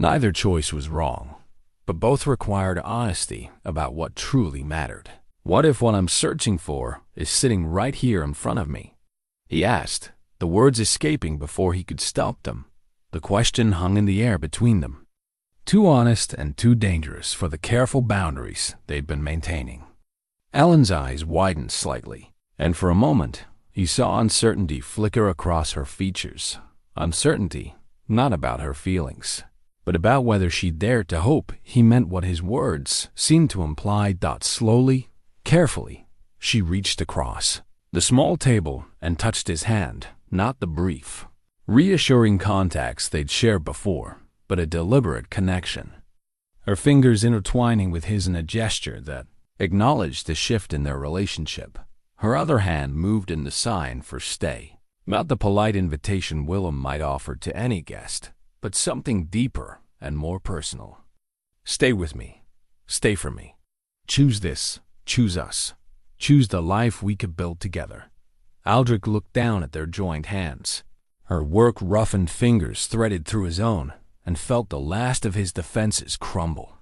Neither choice was wrong, but both required honesty about what truly mattered. What if what I'm searching for is sitting right here in front of me? He asked, the words escaping before he could stop them. The question hung in the air between them, too honest and too dangerous for the careful boundaries they'd been maintaining. Ellen's eyes widened slightly, and for a moment he saw uncertainty flicker across her features. Uncertainty, not about her feelings, but about whether she dared to hope he meant what his words seemed to imply. Slowly, carefully, she reached across the small table and touched his hand, not the brief, reassuring contacts they'd shared before, but a deliberate connection. Her fingers intertwining with his in a gesture that acknowledged the shift in their relationship. Her other hand moved in the sign for stay, not the polite invitation Willem might offer to any guest, but something deeper and more personal. Stay with me. Stay for me. Choose this. Choose us. Choose the life we could build together. Aldric looked down at their joined hands. Her work-roughened fingers threaded through his own, and felt the last of his defenses crumble.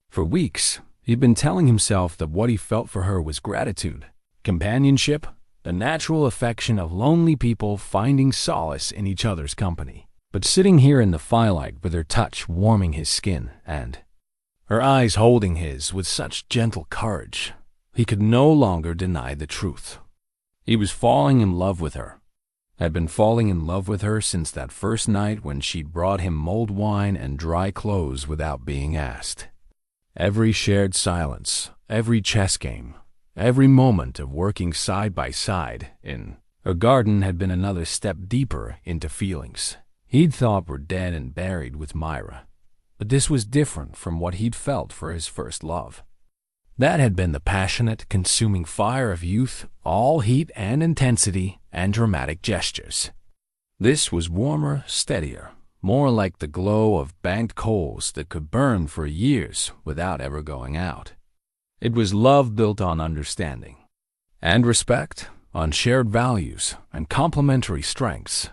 For weeks, he'd been telling himself that what he felt for her was gratitude, companionship, the natural affection of lonely people finding solace in each other's company. But sitting here in the firelight with her touch warming his skin and her eyes holding his with such gentle courage, he could no longer deny the truth. He was falling in love with her, had been falling in love with her since that first night when she'd brought him mulled wine and dry clothes without being asked. Every shared silence, every chess game, every moment of working side by side in her garden had been another step deeper into feelings he'd thought were dead and buried with Myra. But this was different from what he'd felt for his first love. That had been the passionate, consuming fire of youth, all heat and intensity and dramatic gestures. This was warmer, steadier, more like the glow of banked coals that could burn for years without ever going out. It was love built on understanding and respect, on shared values and complementary strengths,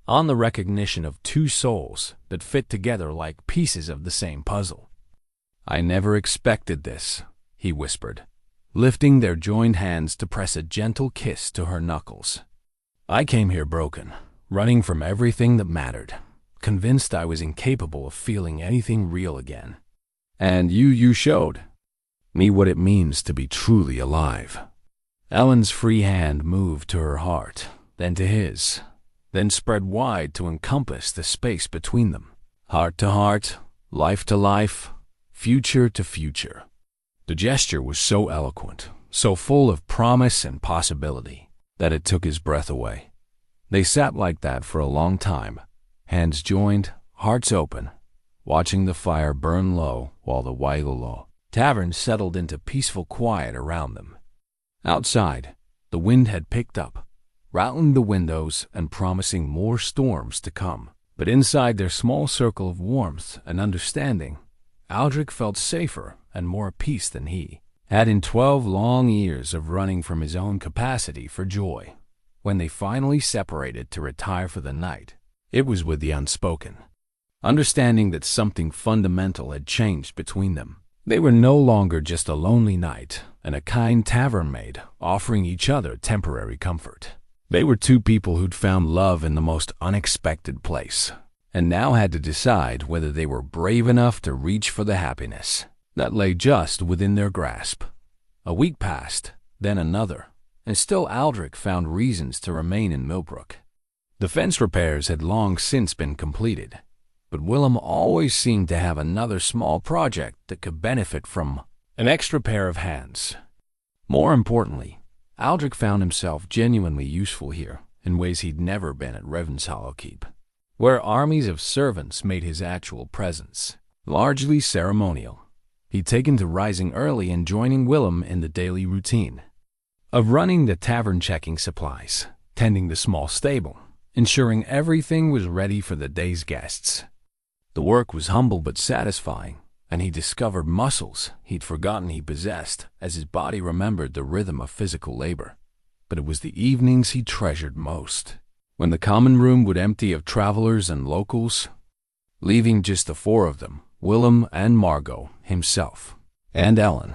on the recognition of two souls that fit together like pieces of the same puzzle. "I never expected this," he whispered, lifting their joined hands to press a gentle kiss to her knuckles. "I came here broken, running from everything that mattered, convinced I was incapable of feeling anything real again. And you showed me what it means to be truly alive." Ellen's free hand moved to her heart, then to his, then spread wide to encompass the space between them. Heart to heart, life to life, future to future. The gesture was so eloquent, so full of promise and possibility, that it took his breath away. They sat like that for a long time, hands joined, hearts open, watching the fire burn low while the Wailolo tavern settled into peaceful quiet around them. Outside, the wind had picked up, rattling the windows and promising more storms to come. But inside their small circle of warmth and understanding, Aldric felt safer and more at peace than he had in 12 long years of running from his own capacity for joy. When they finally separated to retire for the night, it was with the unspoken understanding that something fundamental had changed between them. They were no longer just a lonely night and a kind tavern maid offering each other temporary comfort. They were two people who'd found love in the most unexpected place, and now had to decide whether they were brave enough to reach for the happiness that lay just within their grasp. A week passed, then another, and still Aldric found reasons to remain in Millbrook. The fence repairs had long since been completed, but Willem always seemed to have another small project that could benefit from an extra pair of hands. More importantly, Aldric found himself genuinely useful here in ways he'd never been at Ravenshollow Keep, where armies of servants made his actual presence largely ceremonial. He'd taken to rising early and joining Willem in the daily routine of running the tavern, checking supplies, tending the small stable, ensuring everything was ready for the day's guests. The work was humble but satisfying, and he discovered muscles he'd forgotten he possessed as his body remembered the rhythm of physical labor. But it was the evenings he treasured most, when the common room would empty of travelers and locals, leaving just the four of them, Willem and Margot, himself, and Elen.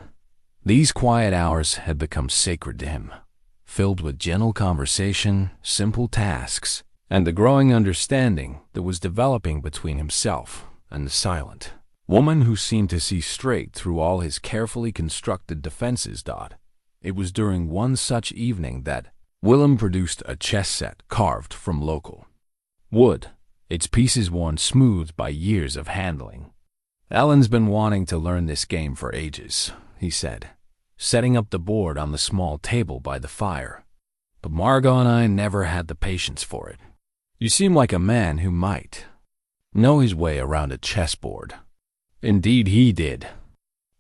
These quiet hours had become sacred to him, filled with gentle conversation, simple tasks, and the growing understanding that was developing between himself and the silent woman who seemed to see straight through all his carefully constructed defenses. It was during one such evening that Willem produced a chess set carved from local wood, its pieces worn smooth by years of handling. "Ellen's been wanting to learn this game for ages," he said, setting up the board on the small table by the fire. "But Margot and I never had the patience for it. You seem like a man who might know his way around a chessboard." Indeed he did.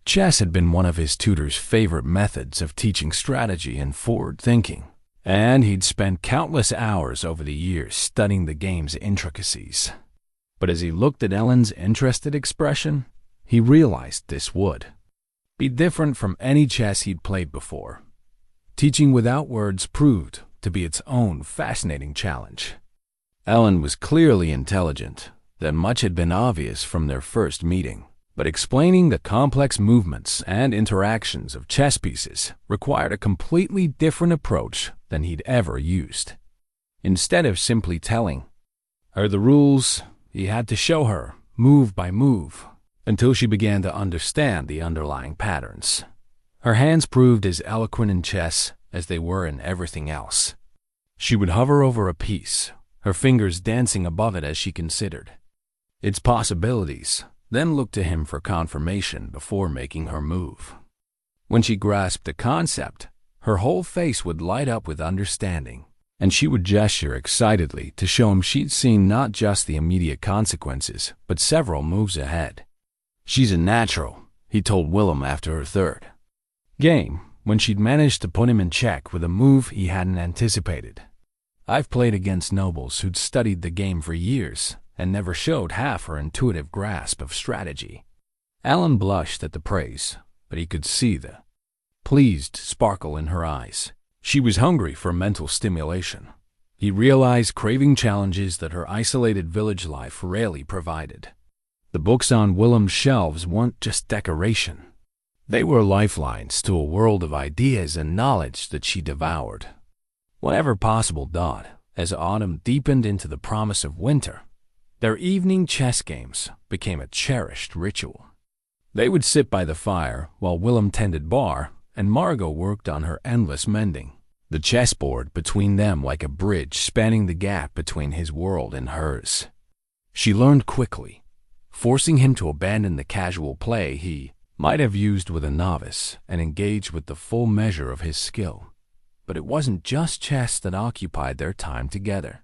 Chess had been one of his tutor's favorite methods of teaching strategy and forward thinking, and he'd spent countless hours over the years studying the game's intricacies. But as he looked at Ellen's interested expression, he realized this would be different from any chess he'd played before. Teaching without words proved to be its own fascinating challenge. Ellen was clearly intelligent, that much had been obvious from their first meeting, but explaining the complex movements and interactions of chess pieces required a completely different approach than he'd ever used. Instead of simply telling her the rules, he had to show her, move by move, until she began to understand the underlying patterns. Her hands proved as eloquent in chess as they were in everything else. She would hover over a piece, her fingers dancing above it as she considered its possibilities, then looked to him for confirmation before making her move. When she grasped a concept, her whole face would light up with understanding, and she would gesture excitedly to show him she'd seen not just the immediate consequences, but several moves ahead. "She's a natural," he told Willem after her third game, when she'd managed to put him in check with a move he hadn't anticipated. "I've played against nobles who'd studied the game for years and never showed half her intuitive grasp of strategy." Ellen blushed at the praise, but he could see the pleased sparkle in her eyes. She was hungry for mental stimulation. He realized craving challenges that her isolated village life rarely provided. The books on Willem's shelves weren't just decoration. They were lifelines to a world of ideas and knowledge that she devoured. Whenever possible, as autumn deepened into the promise of winter, their evening chess games became a cherished ritual. They would sit by the fire while Willem tended bar and Margot worked on her endless mending, the chessboard between them like a bridge spanning the gap between his world and hers. She learned quickly, forcing him to abandon the casual play he might have used with a novice and engage with the full measure of his skill. But it wasn't just chess that occupied their time together.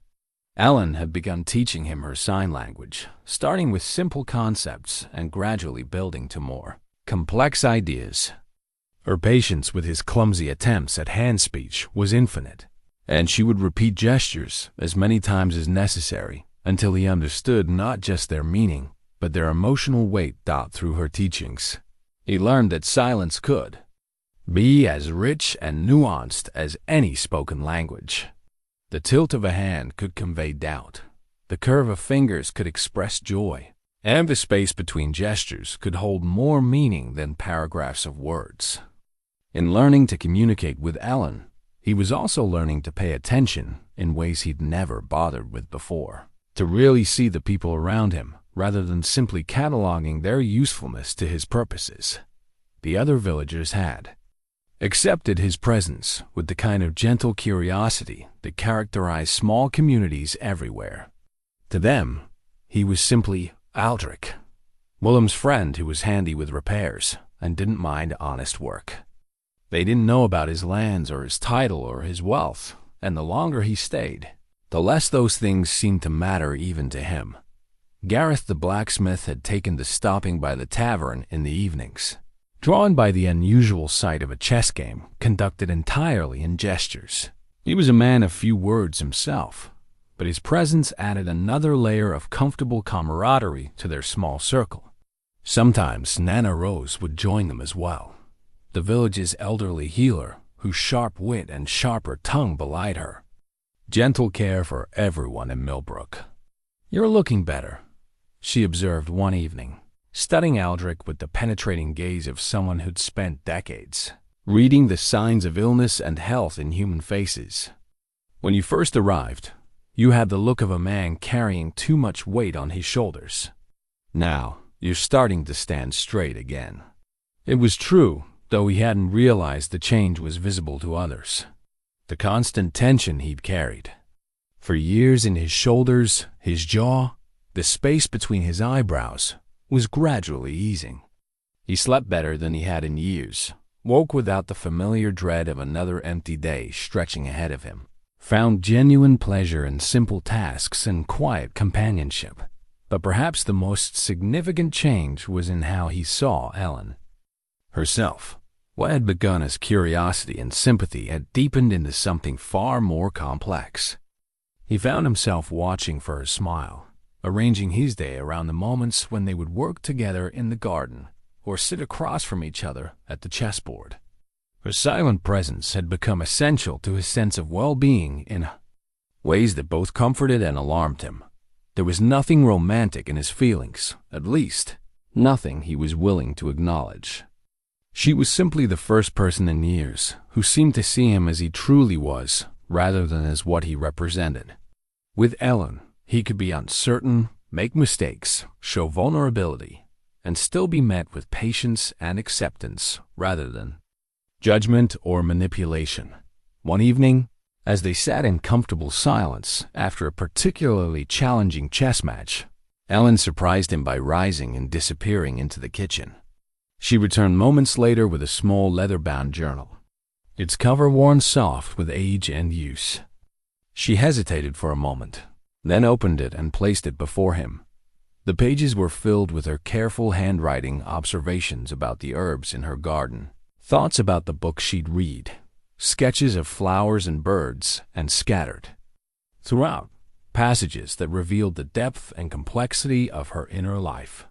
Ellen had begun teaching him her sign language, starting with simple concepts and gradually building to more complex ideas. Her patience with his clumsy attempts at hand speech was infinite, and she would repeat gestures as many times as necessary until he understood not just their meaning, but their emotional weight through her teachings. He learned that silence could be as rich and nuanced as any spoken language. The tilt of a hand could convey doubt, the curve of fingers could express joy, and the space between gestures could hold more meaning than paragraphs of words. In learning to communicate with Ellen, he was also learning to pay attention in ways he'd never bothered with before, to really see the people around him rather than simply cataloging their usefulness to his purposes. The other villagers had accepted his presence with the kind of gentle curiosity that characterized small communities everywhere. To them, he was simply Aldric, Willem's friend who was handy with repairs and didn't mind honest work. They didn't know about his lands or his title or his wealth, and the longer he stayed, the less those things seemed to matter even to him. Gareth the blacksmith had taken to stopping by the tavern in the evenings, drawn by the unusual sight of a chess game conducted entirely in gestures. He was a man of few words himself, but his presence added another layer of comfortable camaraderie to their small circle. Sometimes Nana Rose would join them as well, the village's elderly healer whose sharp wit and sharper tongue belied her. Gentle care for everyone in Millbrook. "You're looking better," she observed one evening, studying Aldric with the penetrating gaze of someone who'd spent decades reading the signs of illness and health in human faces. "When you first arrived, you had the look of a man carrying too much weight on his shoulders. Now, you're starting to stand straight again." It was true, though he hadn't realized the change was visible to others. The constant tension he'd carried for years in his shoulders, his jaw, the space between his eyebrows, was gradually easing. He slept better than he had in years, woke without the familiar dread of another empty day stretching ahead of him, found genuine pleasure in simple tasks and quiet companionship. But perhaps the most significant change was in how he saw Ellen herself. What had begun as curiosity and sympathy had deepened into something far more complex. He found himself watching for her smile, arranging his day around the moments when they would work together in the garden or sit across from each other at the chessboard. Her silent presence had become essential to his sense of well-being in ways that both comforted and alarmed him. There was nothing romantic in his feelings, at least, nothing he was willing to acknowledge. She was simply the first person in years who seemed to see him as he truly was, rather than as what he represented. With Ellen, he could be uncertain, make mistakes, show vulnerability, and still be met with patience and acceptance rather than judgment or manipulation. One evening, as they sat in comfortable silence after a particularly challenging chess match, Ellen surprised him by rising and disappearing into the kitchen. She returned moments later with a small leather-bound journal, its cover worn soft with age and use. She hesitated for a moment, then opened it and placed it before him. The pages were filled with her careful handwriting observations about the herbs in her garden, thoughts about the books she'd read, sketches of flowers and birds, and scattered throughout, passages that revealed the depth and complexity of her inner life.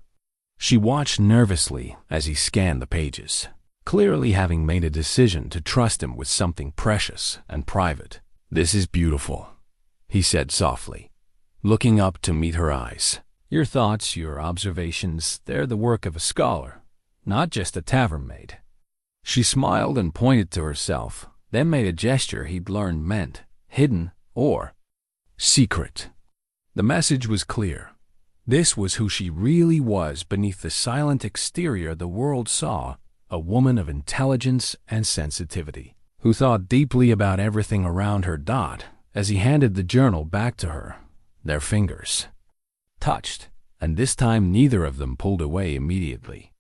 She watched nervously as he scanned the pages, clearly having made a decision to trust him with something precious and private. "This is beautiful," he said softly, looking up to meet her eyes. "Your thoughts, your observations, they're the work of a scholar, not just a tavern maid." She smiled and pointed to herself, then made a gesture he'd learned meant hidden or secret. The message was clear. This was who she really was beneath the silent exterior the world saw, a woman of intelligence and sensitivity, who thought deeply about everything around her. As he handed the journal back to her, their fingers touched, and this time neither of them pulled away immediately.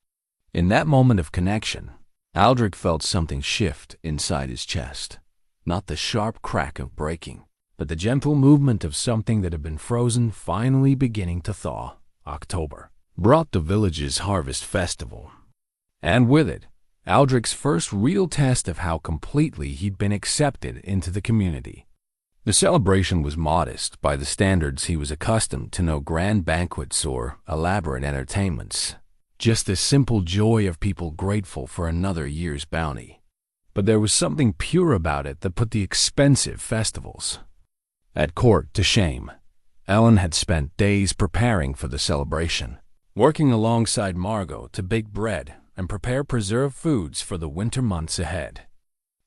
In that moment of connection, Aldric felt something shift inside his chest, not the sharp crack of breaking, but the gentle movement of something that had been frozen finally beginning to thaw. October brought the village's harvest festival, and with it, Aldric's first real test of how completely he'd been accepted into the community. The celebration was modest by the standards he was accustomed to. No grand banquets or elaborate entertainments, just the simple joy of people grateful for another year's bounty. But there was something pure about it that put the expensive festivals at court to shame. Ellen had spent days preparing for the celebration, working alongside Margot to bake bread and prepare preserved foods for the winter months ahead.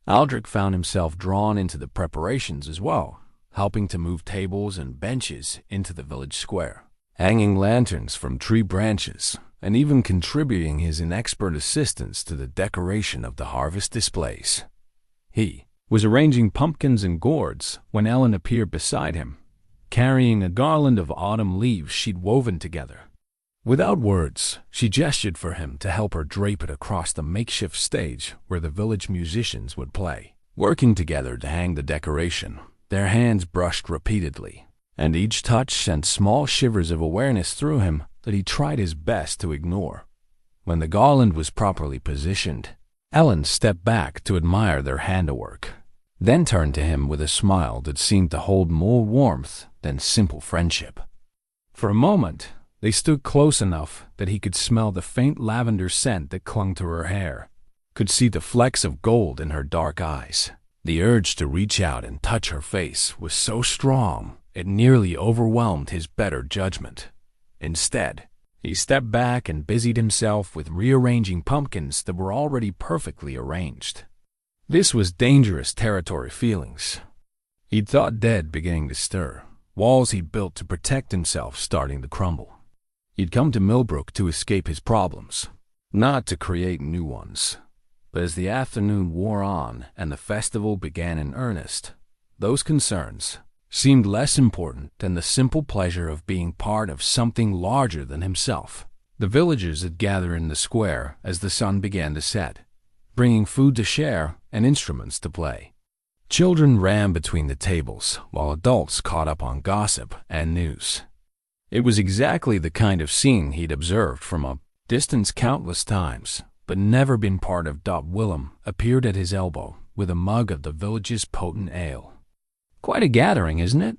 Aldric found himself drawn into the preparations as well, helping to move tables and benches into the village square, hanging lanterns from tree branches, and even contributing his inexpert assistance to the decoration of the harvest displays. He was arranging pumpkins and gourds when Ellen appeared beside him, carrying a garland of autumn leaves she'd woven together. Without words, she gestured for him to help her drape it across the makeshift stage where the village musicians would play. Working together to hang the decoration, their hands brushed repeatedly, and each touch sent small shivers of awareness through him that he tried his best to ignore. When the garland was properly positioned, Ellen stepped back to admire their handiwork, then turned to him with a smile that seemed to hold more warmth than simple friendship. For a moment, they stood close enough that he could smell the faint lavender scent that clung to her hair, could see the flecks of gold in her dark eyes. The urge to reach out and touch her face was so strong it nearly overwhelmed his better judgment. Instead, he stepped back and busied himself with rearranging pumpkins that were already perfectly arranged. This was dangerous territory feelings. He'd thought dead beginning to stir, walls he'd built to protect himself starting to crumble. He'd come to Millbrook to escape his problems, not to create new ones. But as the afternoon wore on and the festival began in earnest, those concerns seemed less important than the simple pleasure of being part of something larger than himself. The villagers had gathered in the square as the sun began to set, bringing food to share and instruments to play. Children ran between the tables, while adults caught up on gossip and news. It was exactly the kind of scene he'd observed from a distance countless times, but never been part of. Willem appeared at his elbow with a mug of the village's potent ale. "Quite a gathering, isn't it?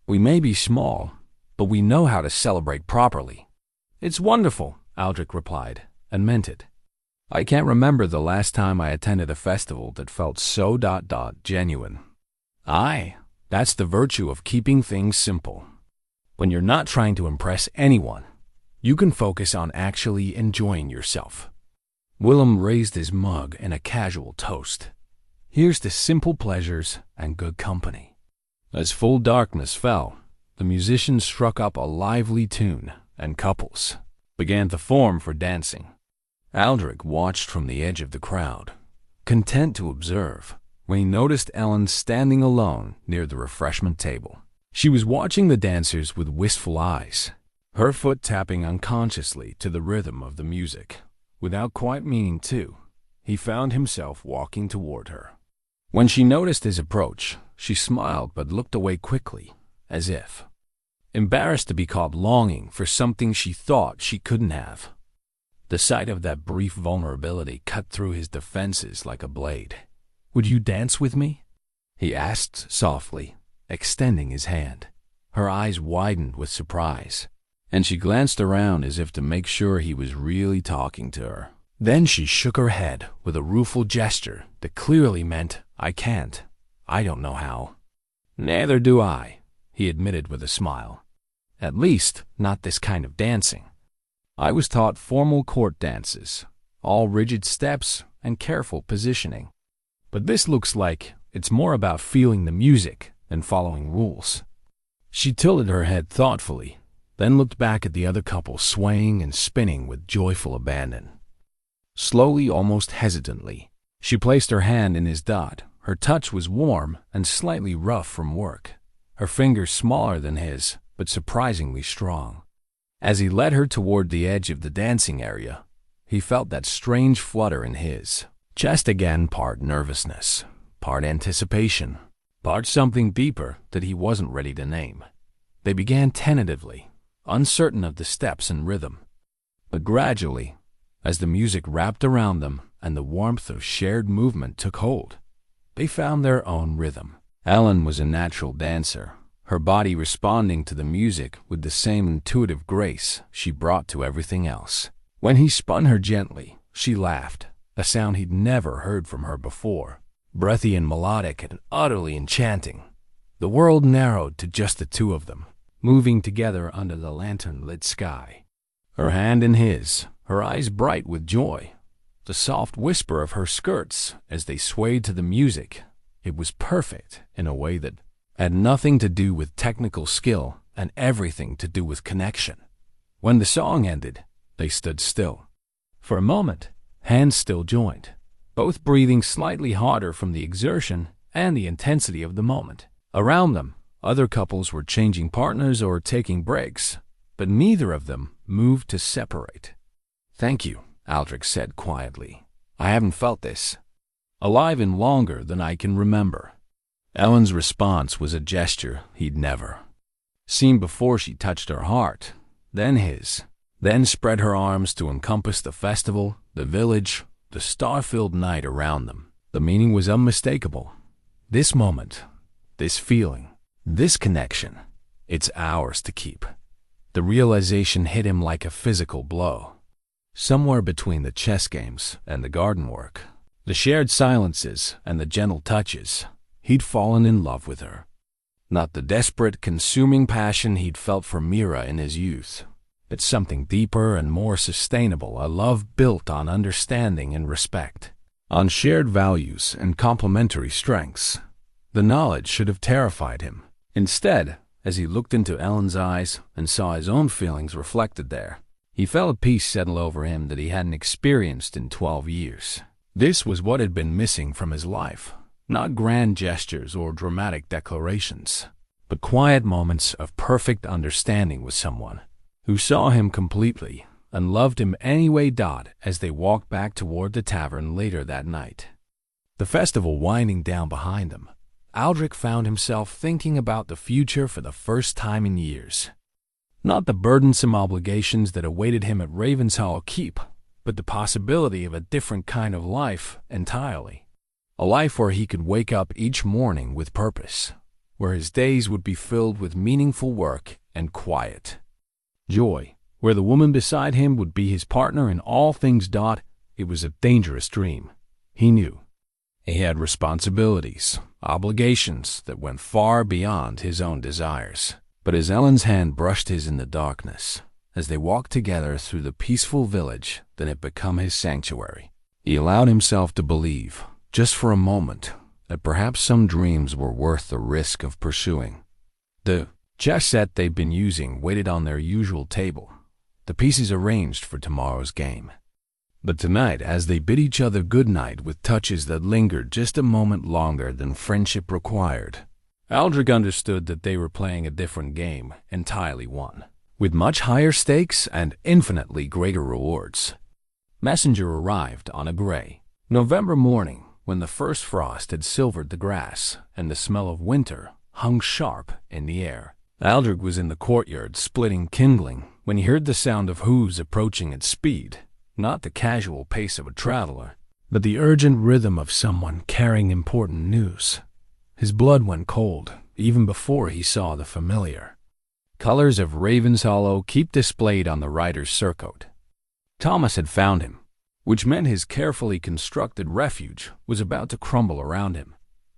We may be small, but we know how to celebrate properly." "It's wonderful," Aldric replied, and meant it. "I can't remember the last time I attended a festival that felt so genuine." "Aye, that's the virtue of keeping things simple. When you're not trying to impress anyone, you can focus on actually enjoying yourself." Willem raised his mug in a casual toast. "Here's to simple pleasures and good company." As full darkness fell, the musicians struck up a lively tune, and couples began to form for dancing. Aldric watched from the edge of the crowd, content to observe, when he noticed Ellen standing alone near the refreshment table. She was watching the dancers with wistful eyes, her foot tapping unconsciously to the rhythm of the music. Without quite meaning to, he found himself walking toward her. When she noticed his approach, she smiled but looked away quickly, as if embarrassed to be caught longing for something she thought she couldn't have. The sight of that brief vulnerability cut through his defenses like a blade. "Would you dance with me?" he asked softly, extending his hand. Her eyes widened with surprise, and she glanced around as if to make sure he was really talking to her. Then she shook her head with a rueful gesture that clearly meant, "I can't. I don't know how." "Neither do I," he admitted with a smile. "At least, not this kind of dancing. I was taught formal court dances, all rigid steps and careful positioning. But this looks like it's more about feeling the music than following rules." She tilted her head thoughtfully, then looked back at the other couple swaying and spinning with joyful abandon. Slowly, almost hesitantly, she placed her hand in his dot. Her touch was warm and slightly rough from work, her fingers smaller than his, but surprisingly strong. As he led her toward the edge of the dancing area, he felt that strange flutter in his chest again, part nervousness, part anticipation, part something deeper that he wasn't ready to name. They began tentatively, uncertain of the steps and rhythm. But gradually, as the music wrapped around them and the warmth of shared movement took hold, they found their own rhythm. Ellen was a natural dancer, her body responding to the music with the same intuitive grace she brought to everything else. When he spun her gently, she laughed, a sound he'd never heard from her before, breathy and melodic and utterly enchanting. The world narrowed to just the two of them, moving together under the lantern-lit sky. Her hand in his, her eyes bright with joy, the soft whisper of her skirts as they swayed to the music. It was perfect in a way that had nothing to do with technical skill and everything to do with connection. When the song ended, They stood still. For a moment, hands still joined, both breathing slightly harder from the exertion and the intensity of the moment. Around them, other couples were changing partners or taking breaks, but neither of them moved to separate. "Thank you," Aldric said quietly. "I haven't felt this alive in longer than I can remember." Ellen's response was a gesture he'd never seen before. She touched her heart, then his, then spread her arms to encompass the festival, the village, the star-filled night around them. The meaning was unmistakable. This moment, this feeling, this connection, it's ours to keep. The realization hit him like a physical blow. Somewhere between the chess games and the garden work, the shared silences and the gentle touches, he'd fallen in love with her. Not the desperate, consuming passion he'd felt for Mira in his youth, but something deeper and more sustainable, a love built on understanding and respect, on shared values and complementary strengths. The knowledge should have terrified him. Instead, as he looked into Ellen's eyes and saw his own feelings reflected there, he felt a peace settle over him that he hadn't experienced in 12 years. This was what had been missing from his life. Not grand gestures or dramatic declarations, but quiet moments of perfect understanding with someone who saw him completely and loved him anyway. As they walked back toward the tavern later that night, the festival winding down behind them, Aldric found himself thinking about the future for the first time in years. Not the burdensome obligations that awaited him at Ravenshollow Keep, but the possibility of a different kind of life entirely. A life where he could wake up each morning with purpose, where his days would be filled with meaningful work and quiet joy, where the woman beside him would be his partner in all things. It was a dangerous dream, he knew. He had responsibilities, obligations that went far beyond his own desires. But as Ellen's hand brushed his in the darkness, as they walked together through the peaceful village that had become his sanctuary, he allowed himself to believe, just for a moment, that perhaps some dreams were worth the risk of pursuing. The chess set they'd been using waited on their usual table, the pieces arranged for tomorrow's game. But tonight, as they bid each other good night with touches that lingered just a moment longer than friendship required, Aldric understood that they were playing a different game, entirely one, with much higher stakes and infinitely greater rewards. Messenger arrived on a gray November morning when the first frost had silvered the grass and the smell of winter hung sharp in the air. Aldric was in the courtyard splitting kindling when he heard the sound of hooves approaching at speed, not the casual pace of a traveler, but the urgent rhythm of someone carrying important news. His blood went cold even before he saw the familiar colors of Ravenshollow Keep displayed on the rider's surcoat. Thomas had found him, which meant his carefully constructed refuge was about to crumble around him.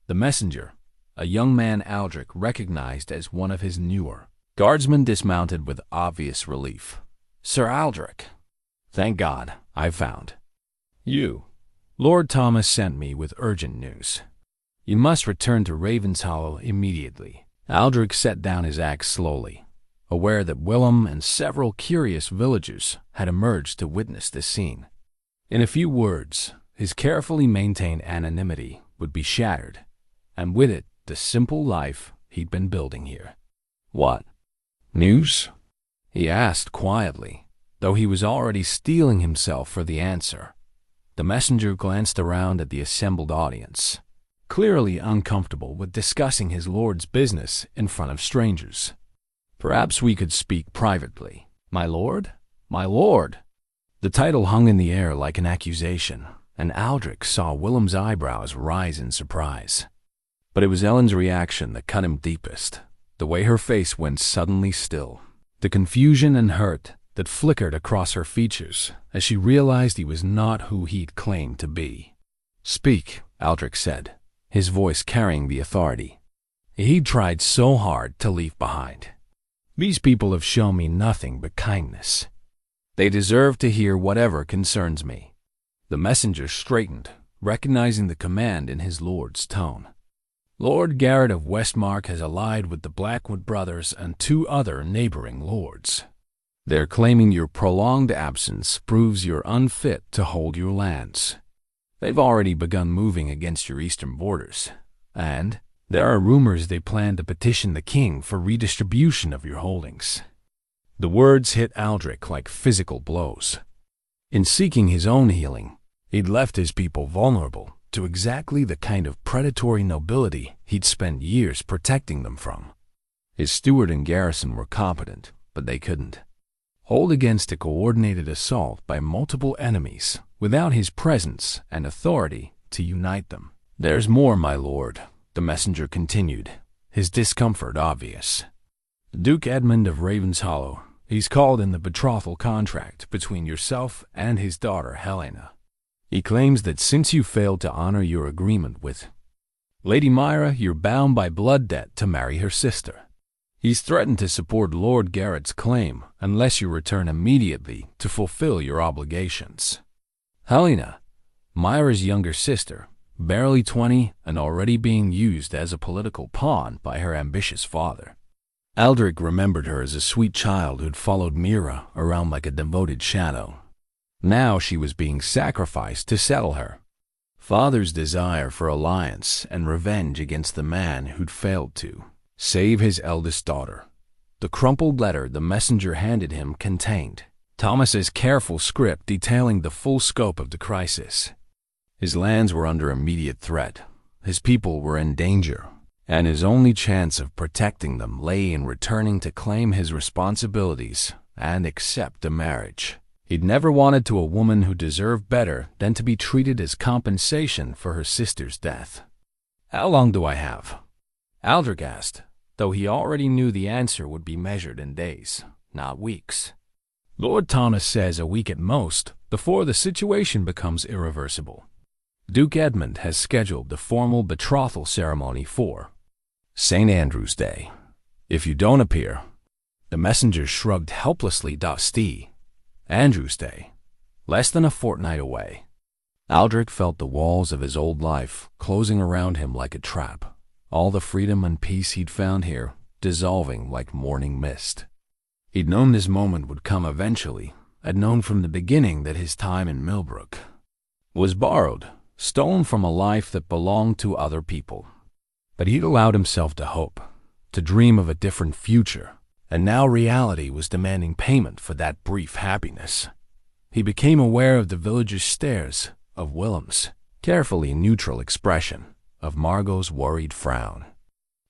The messenger, a young man Aldric recognized as one of his newer guardsmen, dismounted with obvious relief. "Sir Aldric, thank God, I've found you. Lord Thomas sent me with urgent news. You must return to Ravenshollow immediately." Aldric set down his axe slowly, aware that Willem and several curious villagers had emerged to witness this scene. In a few words, his carefully maintained anonymity would be shattered, and with it, the simple life he'd been building here. "What news?" he asked quietly, though he was already steeling himself for the answer. The messenger glanced around at the assembled audience, clearly uncomfortable with discussing his lord's business in front of strangers. "Perhaps we could speak privately." "My lord? My lord!" The title hung in the air like an accusation, and Aldric saw Willem's eyebrows rise in surprise. But it was Ellen's reaction that cut him deepest, the way her face went suddenly still, the confusion and hurt that flickered across her features as she realized he was not who he'd claimed to be. "Speak," Aldric said, his voice carrying the authority he'd tried so hard to leave behind. "These people have shown me nothing but kindness. They deserve to hear whatever concerns me." The messenger straightened, recognizing the command in his lord's tone. "Lord Garrett of Westmark has allied with the Blackwood brothers and 2 other neighboring lords. They're claiming your prolonged absence proves you're unfit to hold your lands. They've already begun moving against your eastern borders, and there are rumors they plan to petition the king for redistribution of your holdings." The words hit Aldric like physical blows. In seeking his own healing, he'd left his people vulnerable to exactly the kind of predatory nobility he'd spent years protecting them from. His steward and garrison were competent, but they couldn't hold against a coordinated assault by multiple enemies without his presence and authority to unite them. "There's more, my lord," the messenger continued, his discomfort obvious. "Duke Edmund of Ravenshollow, he's called in the betrothal contract between yourself and his daughter Helena. He claims that since you failed to honor your agreement with Lady Myra, you're bound by blood debt to marry her sister. He's threatened to support Lord Garrett's claim unless you return immediately to fulfill your obligations." Helena, Myra's younger sister, barely 20 and already being used as a political pawn by her ambitious father. Aldric remembered her as a sweet child who'd followed Myra around like a devoted shadow. Now she was being sacrificed to settle her father's desire for alliance and revenge against the man who'd failed to save his eldest daughter. The crumpled letter the messenger handed him contained Thomas's careful script detailing the full scope of the crisis. His lands were under immediate threat, his people were in danger, and his only chance of protecting them lay in returning to claim his responsibilities and accept the marriage he'd never wanted to a woman who deserved better than to be treated as compensation for her sister's death. "How long do I have?" Aldric asked, though he already knew the answer would be measured in days, not weeks. "Lord Thomas says a week at most, before the situation becomes irreversible. Duke Edmund has scheduled the formal betrothal ceremony for St. Andrew's Day. If you don't appear—" The messenger shrugged helplessly. Andrew's Day, less than a fortnight away. Aldric felt the walls of his old life closing around him like a trap, all the freedom and peace he'd found here dissolving like morning mist. He'd known this moment would come eventually, had known from the beginning that his time in Millbrook was borrowed, stolen from a life that belonged to other people. But he'd allowed himself to hope, to dream of a different future, and now reality was demanding payment for that brief happiness. He became aware of the villagers' stares, of Willem's carefully neutral expression, of Margot's worried frown.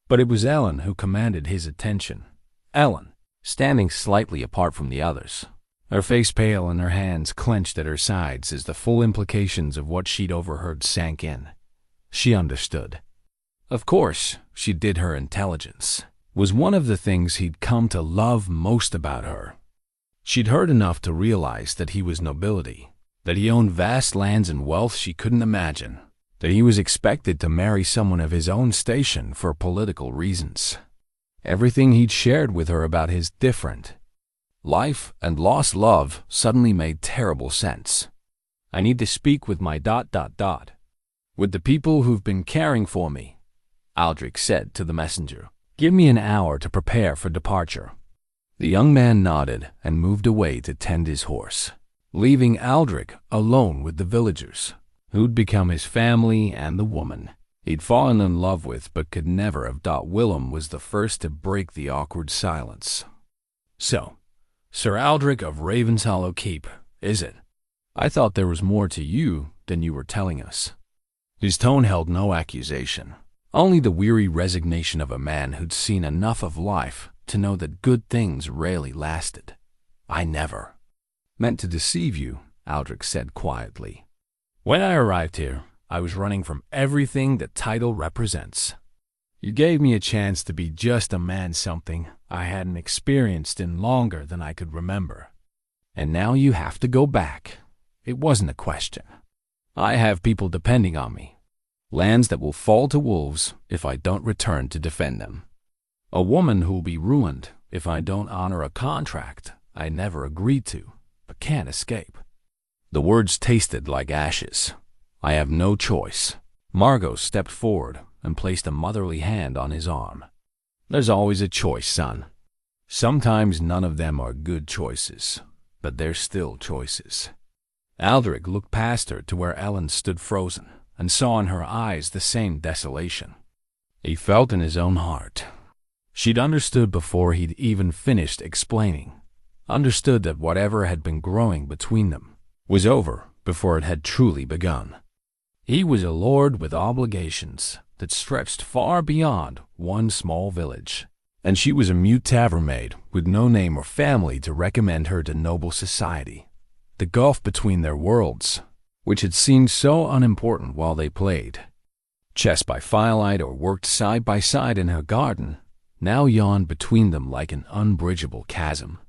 But it was Elen who commanded his attention. Elen, standing slightly apart from the others, her face pale and her hands clenched at her sides as the full implications of what she'd overheard sank in. She understood. Of course, she did. Her intelligence was one of the things he'd come to love most about her. She'd heard enough to realize that he was nobility, that he owned vast lands and wealth she couldn't imagine, that he was expected to marry someone of his own station for political reasons. Everything he'd shared with her about his different life and lost love suddenly made terrible sense. "I need to speak with my ... with the people who've been caring for me," Aldric said to the messenger. "Give me an hour to prepare for departure." The young man nodded and moved away to tend his horse, leaving Aldric alone with the villagers, who'd become his family and the woman he'd fallen in love with but could never have thought Willem was the first to break the awkward silence. "So, Sir Aldric of Ravenshollow Keep, is it? I thought there was more to you than you were telling us." His tone held no accusation, only the weary resignation of a man who'd seen enough of life to know that good things rarely lasted. "I never meant to deceive you," Aldric said quietly. "When I arrived here, I was running from everything that title represents. You gave me a chance to be just a man, something I hadn't experienced in longer than I could remember. And now you have to go back. It wasn't a question. I have people depending on me, lands that will fall to wolves if I don't return to defend them. A woman who'll be ruined if I don't honor a contract I never agreed to, but can't escape." The words tasted like ashes. "I have no choice." Margot stepped forward and placed a motherly hand on his arm. "There's always a choice, son. Sometimes none of them are good choices, but they're still choices. Aldric looked past her to where Elen stood frozen, and saw in her eyes the same desolation. He felt in his own heart. She'd understood before he'd even finished explaining. Understood that whatever had been growing between them was over before it had truly begun. He was a lord with obligations that stretched far beyond one small village, and she was a mute tavern maid with no name or family to recommend her to noble society. The gulf between their worlds, which had seemed so unimportant while they played chess by firelight or worked side by side in her garden, now yawned between them like an unbridgeable chasm.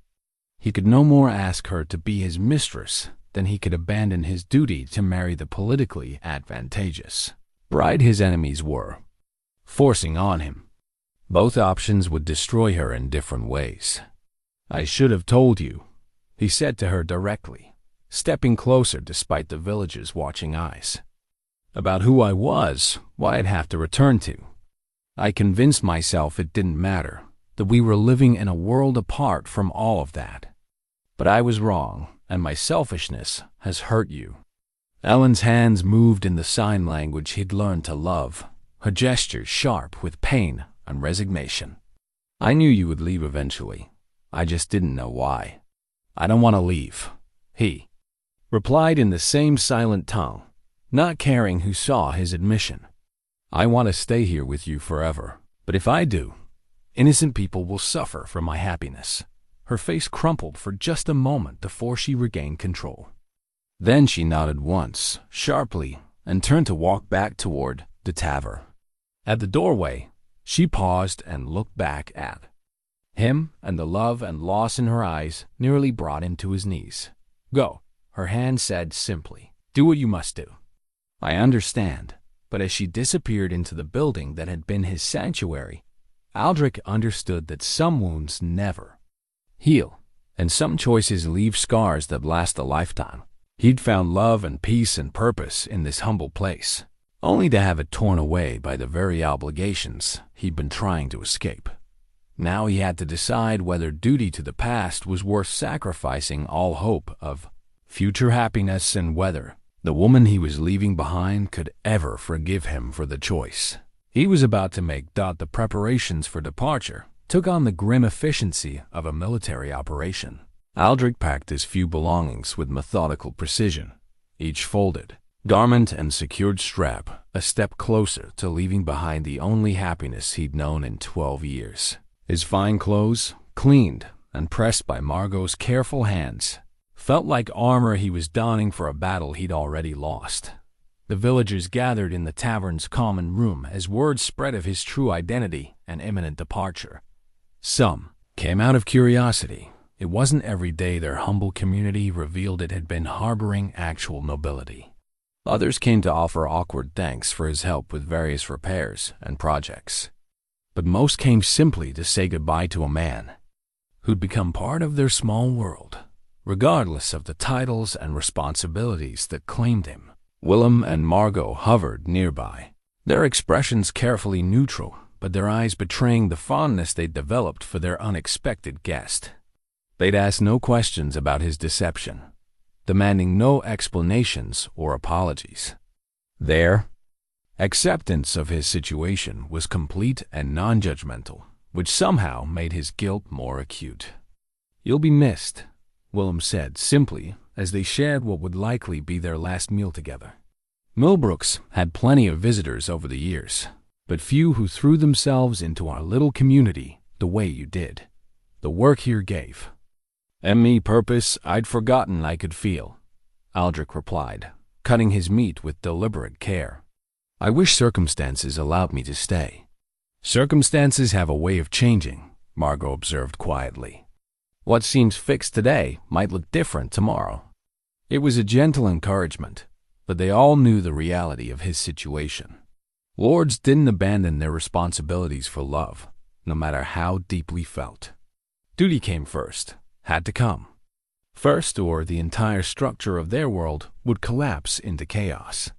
He could no more ask her to be his mistress than he could abandon his duty to marry the politically advantageous bride his enemies were forcing on him. Both options would destroy her in different ways. "I should have told you," he said to her directly, stepping closer despite the villagers' watching eyes. "About who I was, why I'd have to return to. I convinced myself it didn't matter, that we were living in a world apart from all of that. But I was wrong, and my selfishness has hurt you." Ellen's hands moved in the sign language he'd learned to love, her gestures sharp with pain and resignation. "I knew you would leave eventually. I just didn't know why." "I don't want to leave," he replied in the same silent tongue, not caring who saw his admission. "I want to stay here with you forever, but if I do, innocent people will suffer for my happiness." Her face crumpled for just a moment before she regained control. Then she nodded once, sharply, and turned to walk back toward the tavern. At the doorway, she paused and looked back at him, and the love and loss in her eyes nearly brought him to his knees. "Go," her hand said simply. "Do what you must do." "I understand." But as she disappeared into the building that had been his sanctuary, Aldric understood that some wounds never heal, and some choices leave scars that last a lifetime. He'd found love and peace and purpose in this humble place, only to have it torn away by the very obligations he'd been trying to escape. Now he had to decide whether duty to the past was worth sacrificing all hope of future happiness, and whether the woman he was leaving behind could ever forgive him for the choice he was about to make. The preparations for departure took on the grim efficiency of a military operation. Aldric packed his few belongings with methodical precision, each folded garment and secured strap a step closer to leaving behind the only happiness he'd known in 12 years. His fine clothes, cleaned and pressed by Margot's careful hands, felt like armor he was donning for a battle he'd already lost. The villagers gathered in the tavern's common room as word spread of his true identity and imminent departure. Some came out of curiosity. It wasn't every day their humble community revealed it had been harboring actual nobility. Others came to offer awkward thanks for his help with various repairs and projects. But most came simply to say goodbye to a man who'd become part of their small world, regardless of the titles and responsibilities that claimed him. Willem and Margot hovered nearby, their expressions carefully neutral, but their eyes betraying the fondness they'd developed for their unexpected guest. They'd ask no questions about his deception, demanding no explanations or apologies. Their acceptance of his situation was complete and non-judgmental, which somehow made his guilt more acute. "You'll be missed," Willem said simply as they shared what would likely be their last meal together. "Millbrooks had plenty of visitors over the years, but few who threw themselves into our little community the way you did. The work here gave me purpose I'd forgotten I could feel," Aldric replied, cutting his meat with deliberate care. "I wish circumstances allowed me to stay." "Circumstances have a way of changing," Margot observed quietly. "What seems fixed today might look different tomorrow." It was a gentle encouragement, but they all knew the reality of his situation. Lords didn't abandon their responsibilities for love, no matter how deeply felt. Duty came first, had to come first, or the entire structure of their world would collapse into chaos.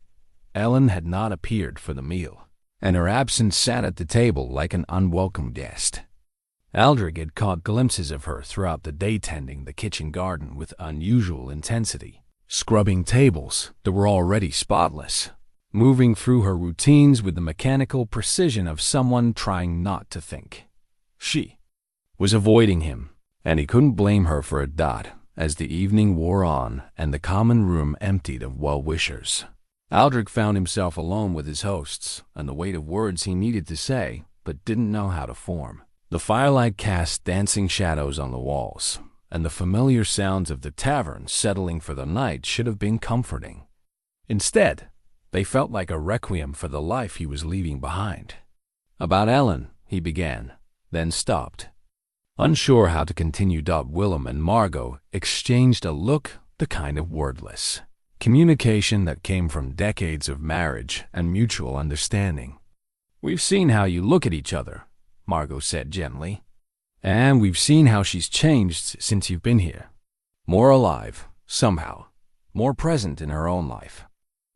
Elen had not appeared for the meal, and her absence sat at the table like an unwelcome guest. Aldric had caught glimpses of her throughout the day tending the kitchen garden with unusual intensity, scrubbing tables that were already spotless, moving through her routines with the mechanical precision of someone trying not to think. She was avoiding him, and he couldn't blame her for a dot as the evening wore on and the common room emptied of well-wishers. Aldric found himself alone with his hosts and the weight of words he needed to say but didn't know how to form. The firelight cast dancing shadows on the walls, and the familiar sounds of the tavern settling for the night should have been comforting. Instead, they felt like a requiem for the life he was leaving behind. "About Ellen," he began, then stopped. Unsure how to continue. Willem and Margot exchanged a look, the kind of wordless communication that came from decades of marriage and mutual understanding. "We've seen how you look at each other," Margot said gently. "And we've seen how she's changed since you've been here. More alive, somehow. More present in her own life."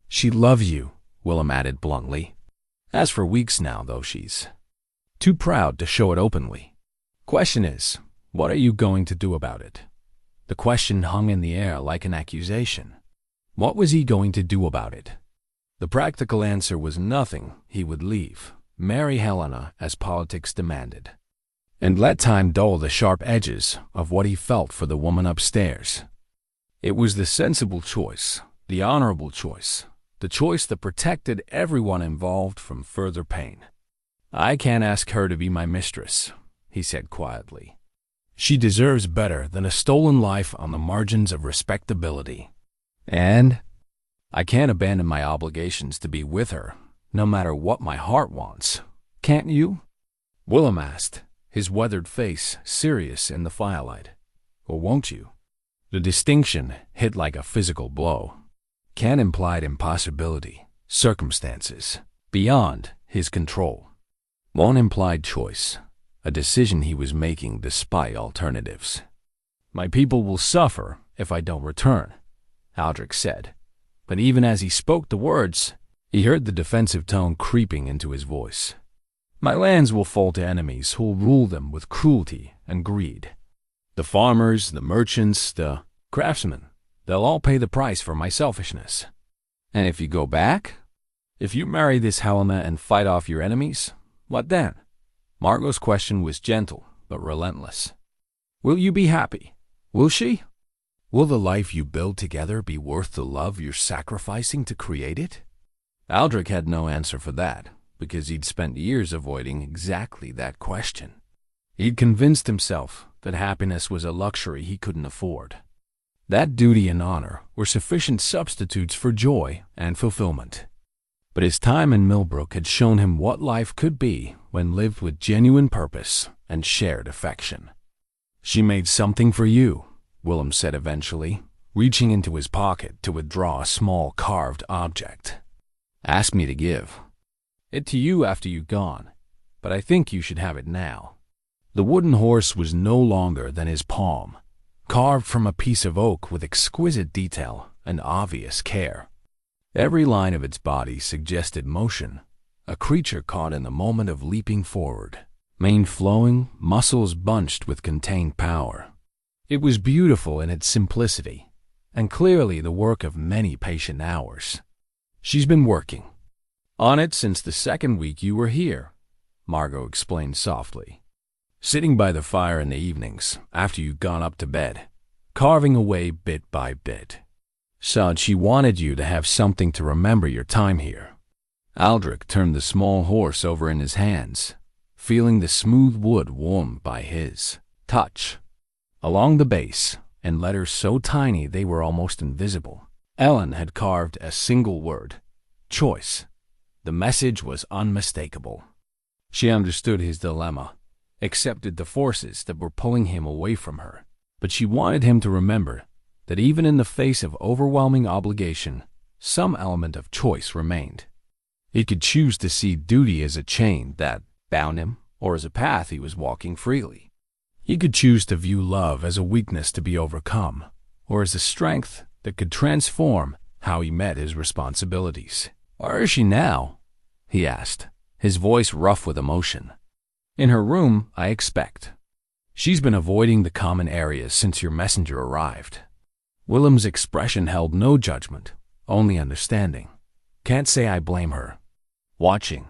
"She loves you," Willem added bluntly. "As for weeks now, though, she's too proud to show it openly. Question is, what are you going to do about it?" The question hung in the air like an accusation. What was he going to do about it? The practical answer was nothing. He would leave, marry Helena as politics demanded, and let time dull the sharp edges of what he felt for the woman upstairs. It was the sensible choice, the honorable choice, the choice that protected everyone involved from further pain. "I can't ask her to be my mistress," he said quietly. "She deserves better than a stolen life on the margins of respectability. And I can't abandon my obligations to be with her, no matter what my heart wants. Can't you?" Willem asked, his weathered face serious in the firelight. "Or won't you?" The distinction hit like a physical blow. Can implied impossibility, circumstances beyond his control. One implied choice, a decision he was making despite alternatives. "My people will suffer if I don't return," Aldric said. But even as he spoke the words, he heard the defensive tone creeping into his voice. "My lands will fall to enemies who'll rule them with cruelty and greed. The farmers, the merchants, the craftsmen, they'll all pay the price for my selfishness. And if you go back? If you marry this Helena and fight off your enemies, what then?" Margot's question was gentle but relentless. "Will you be happy? Will she? Will the life you build together be worth the love you're sacrificing to create it?" Aldric had no answer for that, because he'd spent years avoiding exactly that question. He'd convinced himself that happiness was a luxury he couldn't afford, that duty and honor were sufficient substitutes for joy and fulfillment. But his time in Millbrook had shown him what life could be when lived with genuine purpose and shared affection. "She made something for you," Willem said eventually, reaching into his pocket to withdraw a small carved object. "Asked me to give it to you after you'd gone, but I think you should have it now." The wooden horse was no longer than his palm, carved from a piece of oak with exquisite detail and obvious care. Every line of its body suggested motion, a creature caught in the moment of leaping forward, mane flowing, muscles bunched with contained power. It was beautiful in its simplicity, and clearly the work of many patient hours. "She's been working on it since the second week you were here," Margot explained softly. "Sitting by the fire in the evenings after you'd gone up to bed, carving away bit by bit. So she wanted you to have something to remember your time here." Aldric turned the small horse over in his hands, feeling the smooth wood warmed by his touch. Along the base, in letters so tiny they were almost invisible, Elen had carved a single word: choice. The message was unmistakable. She understood his dilemma, accepted the forces that were pulling him away from her, but she wanted him to remember that even in the face of overwhelming obligation, some element of choice remained. He could choose to see duty as a chain that bound him or as a path he was walking freely. He could choose to view love as a weakness to be overcome, or as a strength that could transform how he met his responsibilities. "Where is she now?" he asked, his voice rough with emotion. "In her room, I expect," She's been avoiding the common areas since your messenger arrived." Willem's expression held no judgment, only understanding. "Can't say I blame her. Watching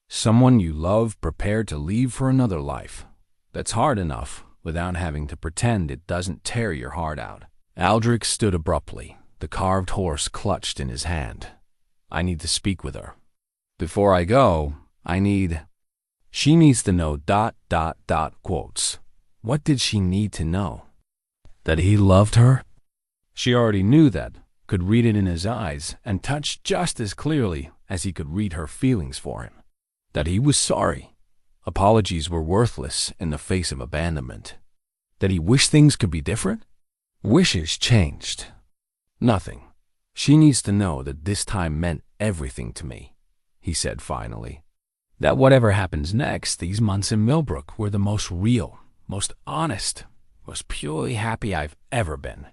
someone you love prepared to leave for another life, that's hard enough without having to pretend it doesn't tear your heart out." Aldric stood abruptly, the carved horse clutched in his hand. "I need to speak with her. Before I go, she needs to know ... quotes. What did she need to know? That he loved her? She already knew that, could read it in his eyes, and touched just as clearly as he could read her feelings for him. That he was sorry. Apologies were worthless in the face of abandonment. That he wished things could be different? Wishes changed. Nothing. She needs to know that this time meant everything to me, he said finally. That whatever happens next, these months in Millbrook were the most real, most honest, most purely happy I've ever been.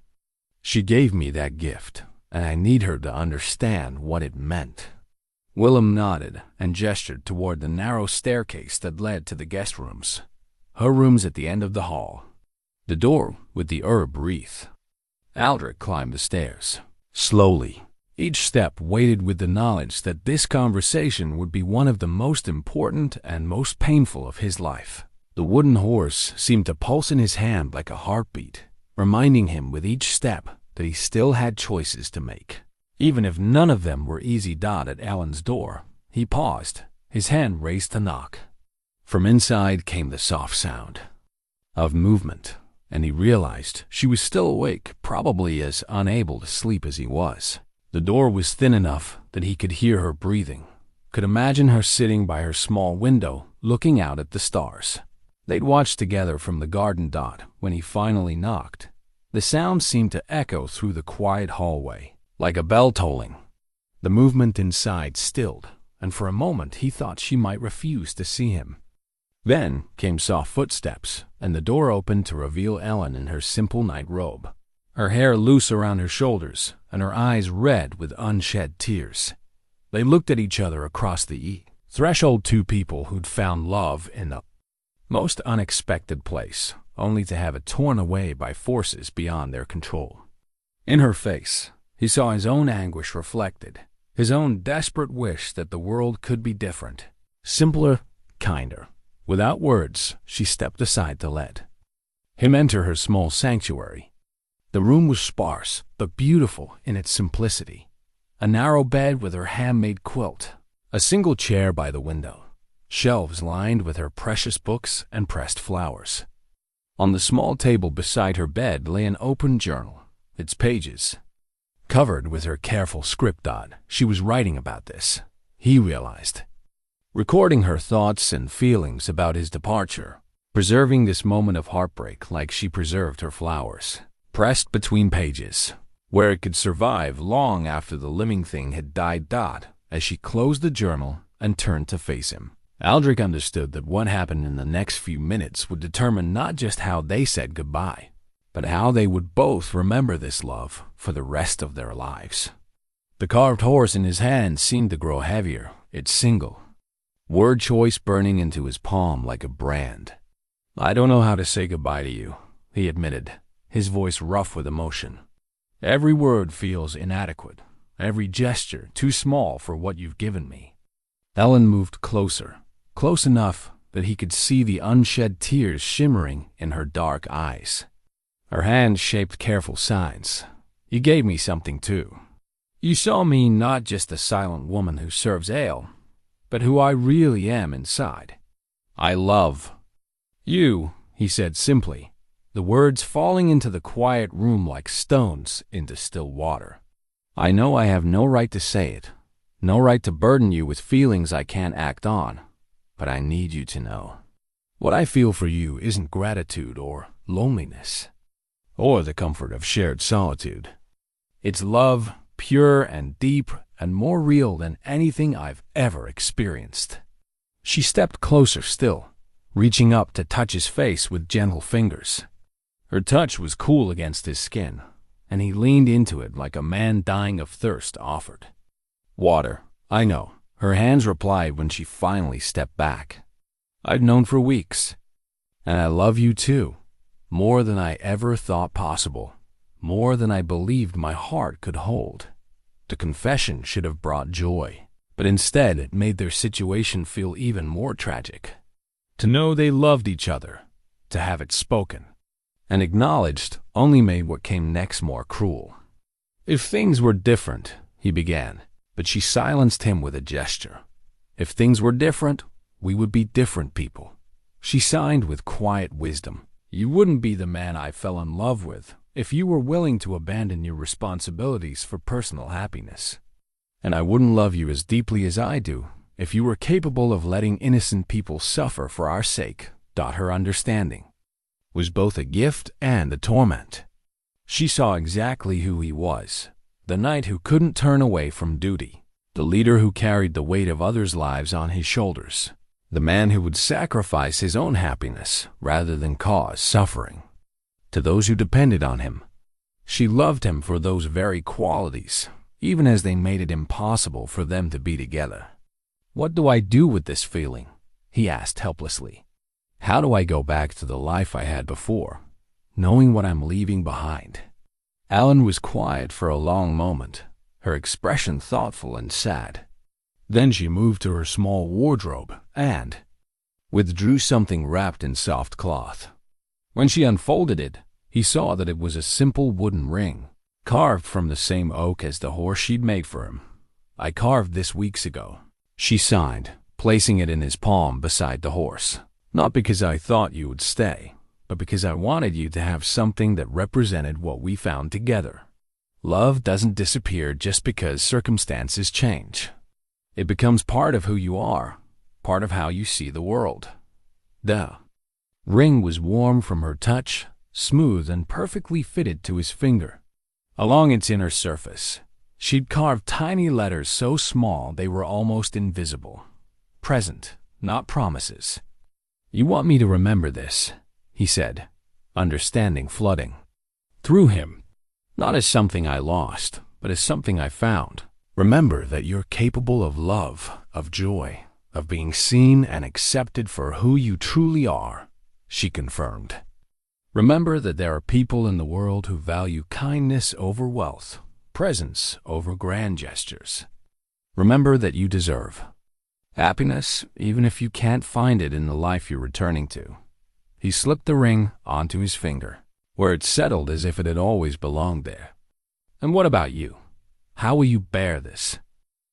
She gave me that gift, and I need her to understand what it meant." Willem nodded and gestured toward the narrow staircase that led to the guest rooms. Her room's at the end of the hall. The door with the herb wreath. Aldric climbed the stairs, slowly. Each step weighted with the knowledge that this conversation would be one of the most important and most painful of his life. The wooden horse seemed to pulse in his hand like a heartbeat, reminding him with each step that he still had choices to make. Even if none of them were easy. At Elen's door, he paused, his hand raised to knock. From inside came the soft sound of movement, and he realized she was still awake, probably as unable to sleep as he was. The door was thin enough that he could hear her breathing, could imagine her sitting by her small window, looking out at the stars. They'd watched together from the garden. When he finally knocked, the sound seemed to echo through the quiet hallway, like a bell tolling. The movement inside stilled, and for a moment he thought she might refuse to see him. Then came soft footsteps, and the door opened to reveal Elen in her simple night robe, her hair loose around her shoulders, and her eyes red with unshed tears. They looked at each other across the threshold, two people who'd found love in the most unexpected place, only to have it torn away by forces beyond their control. In her face, he saw his own anguish reflected, his own desperate wish that the world could be different, simpler, kinder. Without words, she stepped aside to let him enter her small sanctuary. The room was sparse, but beautiful in its simplicity. A narrow bed with her handmade quilt, a single chair by the window, shelves lined with her precious books and pressed flowers. On the small table beside her bed lay an open journal, its pages covered with her careful script. She was writing about this, he realized, recording her thoughts and feelings about his departure, preserving this moment of heartbreak like she preserved her flowers, pressed between pages, where it could survive long after the living thing had died. As she closed the journal and turned to face him, Aldric understood that what happened in the next few minutes would determine not just how they said goodbye, but how they would both remember this love for the rest of their lives. The carved horse in his hand seemed to grow heavier, its single word choice burning into his palm like a brand. "I don't know how to say goodbye to you," he admitted, his voice rough with emotion. "Every word feels inadequate, every gesture too small for what you've given me." Elen moved closer, close enough that he could see the unshed tears shimmering in her dark eyes. Her hand shaped careful signs. "You gave me something too. You saw me not just a silent woman who serves ale, but who I really am inside. I love you," he said simply, the words falling into the quiet room like stones into still water. "I know I have no right to say it, no right to burden you with feelings I can't act on, but I need you to know. What I feel for you isn't gratitude or loneliness, or the comfort of shared solitude. It's love, pure and deep and more real than anything I've ever experienced." She stepped closer still, reaching up to touch his face with gentle fingers. Her touch was cool against his skin, and he leaned into it like a man dying of thirst offered. "Water, I know," her hands replied when she finally stepped back. "I'd known for weeks." And I love you too, more than I ever thought possible, more than I believed my heart could hold." The confession should have brought joy, but instead it made their situation feel even more tragic. To know they loved each other, to have it spoken and acknowledged, only made what came next more cruel. "If things were different," he began, but she silenced him with a gesture. "If things were different, we would be different people," she signed with quiet wisdom. "You wouldn't be the man I fell in love with if you were willing to abandon your responsibilities for personal happiness. And I wouldn't love you as deeply as I do if you were capable of letting innocent people suffer for our sake." Her understanding was both a gift and a torment. She saw exactly who he was, the knight who couldn't turn away from duty, the leader who carried the weight of others' lives on his shoulders, the man who would sacrifice his own happiness rather than cause suffering to those who depended on him. She loved him for those very qualities, even as they made it impossible for them to be together. "What do I do with this feeling?" he asked helplessly. "How do I go back to the life I had before, knowing what I'm leaving behind?" Ellen was quiet for a long moment, her expression thoughtful and sad. Then she moved to her small wardrobe and withdrew something wrapped in soft cloth. When she unfolded it, he saw that it was a simple wooden ring, carved from the same oak as the horse she'd made for him. "I carved this weeks ago," she signed, placing it in his palm beside the horse. "Not because I thought you would stay, but because I wanted you to have something that represented what we found together. Love doesn't disappear just because circumstances change. It becomes part of who you are, part of how you see the world." The ring was warm from her touch, smooth and perfectly fitted to his finger. Along its inner surface, she'd carved tiny letters so small they were almost invisible. Present, not promises. "You want me to remember this," he said, understanding flooding through him. "Not as something I lost, but as something I found. Remember that you're capable of love, of joy, of being seen and accepted for who you truly are," she confirmed. "Remember that there are people in the world who value kindness over wealth, presence over grand gestures. Remember that you deserve happiness, even if you can't find it in the life you're returning to." He slipped the ring onto his finger, where it settled as if it had always belonged there. "And what about you? How will you bear this?"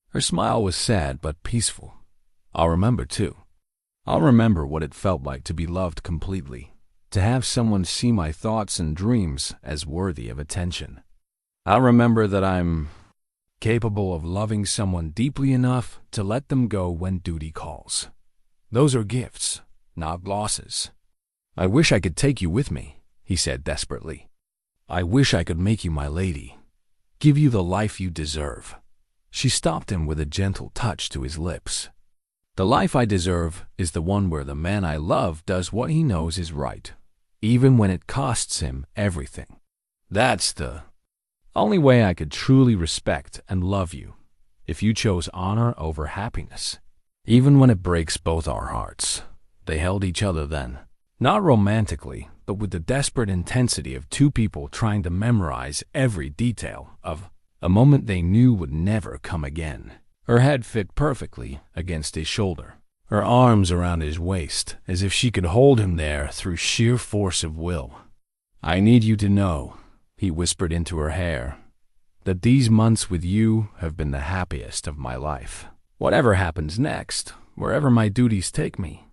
Her smile was sad but peaceful. "I'll remember too. I'll remember what it felt like to be loved completely, to have someone see my thoughts and dreams as worthy of attention. I'll remember that I'm capable of loving someone deeply enough to let them go when duty calls. Those are gifts, not losses." "I wish I could take you with me," he said desperately. "I wish I could make you my lady, give you the life you deserve." She stopped him with a gentle touch to his lips. "The life I deserve is the one where the man I love does what he knows is right, even when it costs him everything. That's the only way I could truly respect and love you, if you chose honor over happiness, even when it breaks both our hearts." They held each other then, not romantically, but with the desperate intensity of two people trying to memorize every detail of a moment they knew would never come again. Her head fit perfectly against his shoulder, her arms around his waist, as if she could hold him there through sheer force of will. "I need you to know," he whispered into her hair, "that these months with you have been the happiest of my life. Whatever happens next, wherever my duties take me,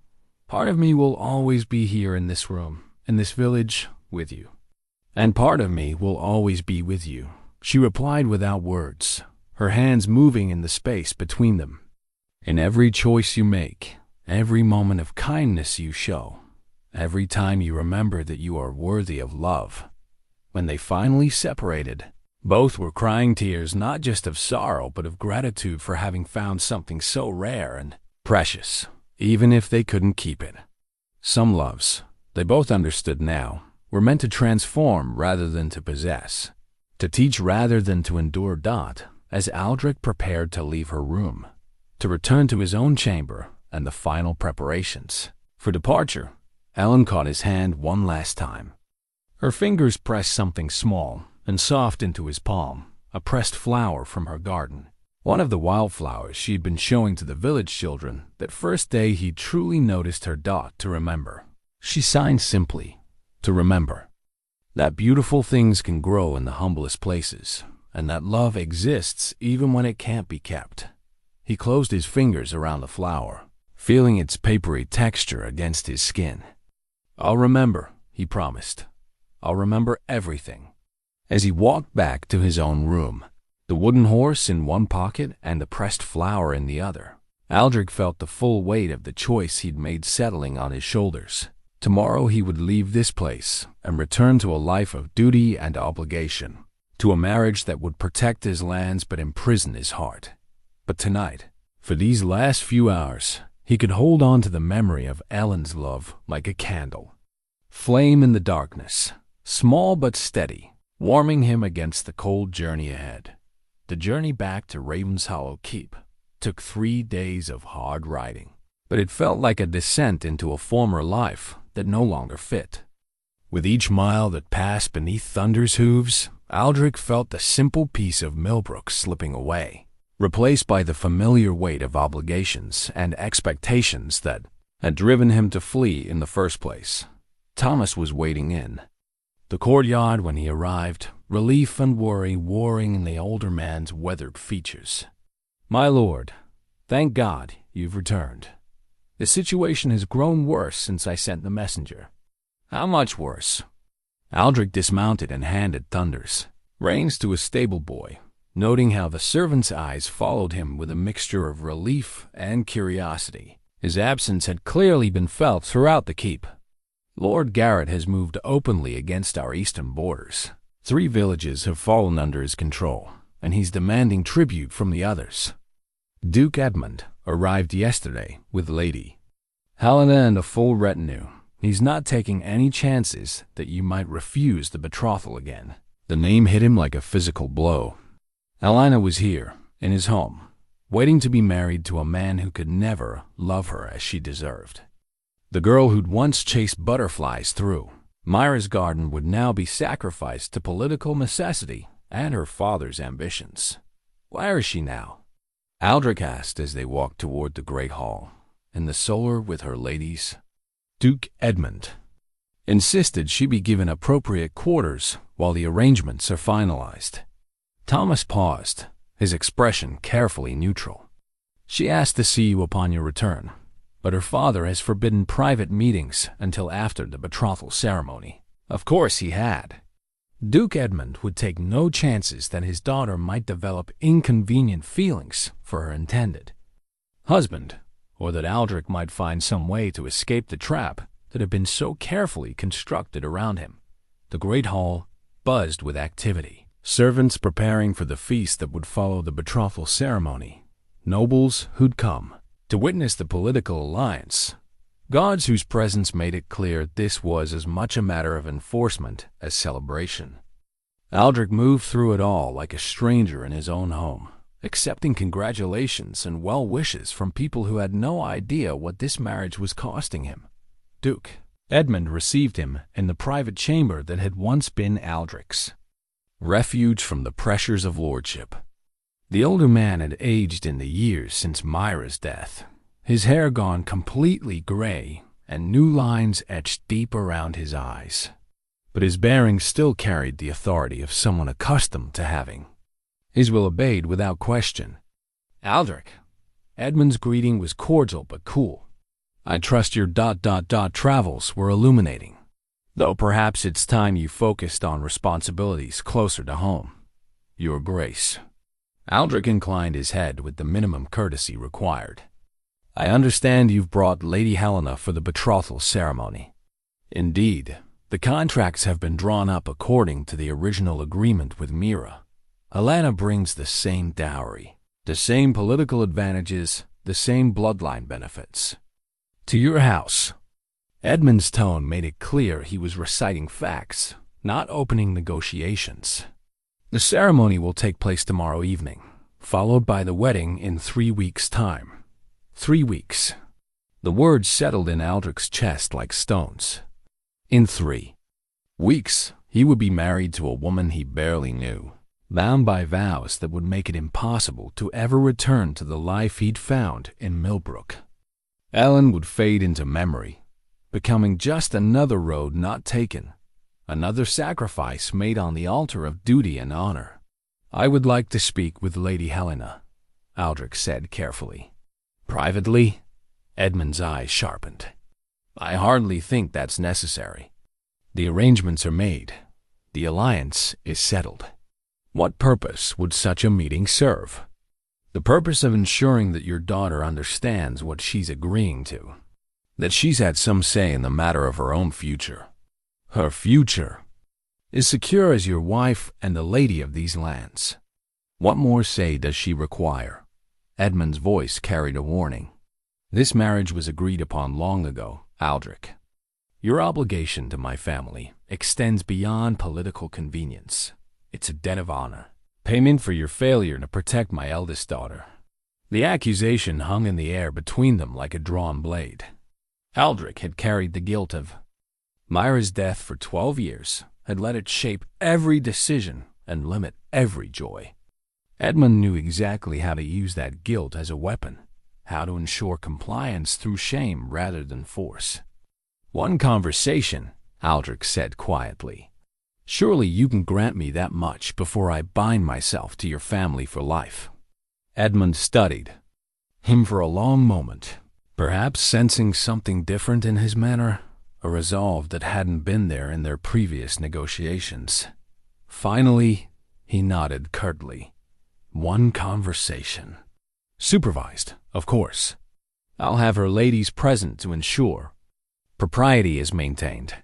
part of me will always be here in this room, in this village, with you. And part of me will always be with you," she replied without words, her hands moving in the space between them. "In every choice you make, every moment of kindness you show, every time you remember that you are worthy of love." When they finally separated, both were crying tears not just of sorrow but of gratitude for having found something so rare and precious, even if they couldn't keep it. Some loves, they both understood now, were meant to transform rather than to possess, to teach rather than to endure. As Aldric prepared to leave her room, to return to his own chamber and the final preparations for departure, Ellen caught his hand one last time. Her fingers pressed something small and soft into his palm, a pressed flower from her garden. One of the wildflowers she'd been showing to the village children that first day he truly noticed her dot to remember. She signed simply, to remember. That beautiful things can grow in the humblest places, and that love exists even when it can't be kept. He closed his fingers around the flower, feeling its papery texture against his skin. "I'll remember," he promised. "I'll remember everything." As he walked back to his own room, the wooden horse in one pocket and the pressed flower in the other, Aldric felt the full weight of the choice he'd made settling on his shoulders. Tomorrow he would leave this place and return to a life of duty and obligation, to a marriage that would protect his lands but imprison his heart. But tonight, for these last few hours, he could hold on to the memory of Elen's love like a candle. Flame in the darkness, small but steady, warming him against the cold journey ahead. The journey back to Ravenshollow Keep took 3 days of hard riding, but it felt like a descent into a former life that no longer fit. With each mile that passed beneath Thunder's hooves, Aldric felt the simple peace of Millbrook slipping away, replaced by the familiar weight of obligations and expectations that had driven him to flee in the first place. Thomas was waiting in the courtyard when he arrived, relief and worry warring in the older man's weathered features. "My lord, thank God you've returned. The situation has grown worse since I sent the messenger." "How much worse?" Aldric dismounted and handed Thunder's reins to a stable boy, noting how the servant's eyes followed him with a mixture of relief and curiosity. His absence had clearly been felt throughout the keep. "Lord Garrett has moved openly against our eastern borders. 3 villages have fallen under his control, and he's demanding tribute from the others. Duke Edmund arrived yesterday with Lady Helena and a full retinue. He's not taking any chances that you might refuse the betrothal again." The name hit him like a physical blow. Elena was here, in his home, waiting to be married to a man who could never love her as she deserved. The girl who'd once chased butterflies through Myra's garden would now be sacrificed to political necessity and her father's ambitions. "Where is she now?" Aldric asked as they walked toward the great hall, in the solar with her ladies. Duke Edmund insisted she be given appropriate quarters while the arrangements are finalized. Thomas paused, his expression carefully neutral. "She asked to see you upon your return, but her father has forbidden private meetings until after the betrothal ceremony." Of course he had. Duke Edmund would take no chances that his daughter might develop inconvenient feelings for her intended husband, or that Aldric might find some way to escape the trap that had been so carefully constructed around him. The great hall buzzed with activity. Servants preparing for the feast that would follow the betrothal ceremony. Nobles who'd come to witness the political alliance. Guards whose presence made it clear this was as much a matter of enforcement as celebration. Aldric moved through it all like a stranger in his own home, accepting congratulations and well wishes from people who had no idea what this marriage was costing him. Duke Edmund received him in the private chamber that had once been Aldric's, refuge from the pressures of lordship. The older man had aged in the years since Myra's death, his hair gone completely gray and new lines etched deep around his eyes. But his bearing still carried the authority of someone accustomed to having his will obeyed without question. "Aldric." Edmund's greeting was cordial but cool. "I trust your travels were illuminating, though perhaps it's time you focused on responsibilities closer to home. Your Grace." Aldric inclined his head with the minimum courtesy required. "I understand you've brought Lady Helena for the betrothal ceremony." "Indeed, the contracts have been drawn up according to the original agreement with Mira. Helena brings the same dowry, the same political advantages, the same bloodline benefits. To your house." Edmund's tone made it clear he was reciting facts, not opening negotiations. "The ceremony will take place tomorrow evening, followed by the wedding in 3 weeks' time." 3 weeks. The words settled in Aldric's chest like stones. In 3 weeks, he would be married to a woman he barely knew, bound by vows that would make it impossible to ever return to the life he'd found in Millbrook. Ellen would fade into memory, becoming just another road not taken, another sacrifice made on the altar of duty and honor. "I would like to speak with Lady Helena," Aldric said carefully. "Privately?" Edmund's eyes sharpened. "I hardly think that's necessary. The arrangements are made. The alliance is settled. What purpose would such a meeting serve?" "The purpose of ensuring that your daughter understands what she's agreeing to, that she's had some say in the matter of her own future. Her future is secure as your wife and the lady of these lands. What more say does she require?" Edmund's voice carried a warning. "This marriage was agreed upon long ago, Aldric. Your obligation to my family extends beyond political convenience. It's a debt of honor, payment for your failure to protect my eldest daughter." The accusation hung in the air between them like a drawn blade. Aldric had carried the guilt of Myra's death for 12 years, had let it shape every decision and limit every joy. Edmund knew exactly how to use that guilt as a weapon, how to ensure compliance through shame rather than force. "One conversation," Aldric said quietly. "Surely you can grant me that much before I bind myself to your family for life." Edmund studied him for a long moment, perhaps sensing something different in his manner, a resolve that hadn't been there in their previous negotiations. Finally, he nodded curtly. "One conversation. Supervised, of course. I'll have her ladies present to ensure propriety is maintained."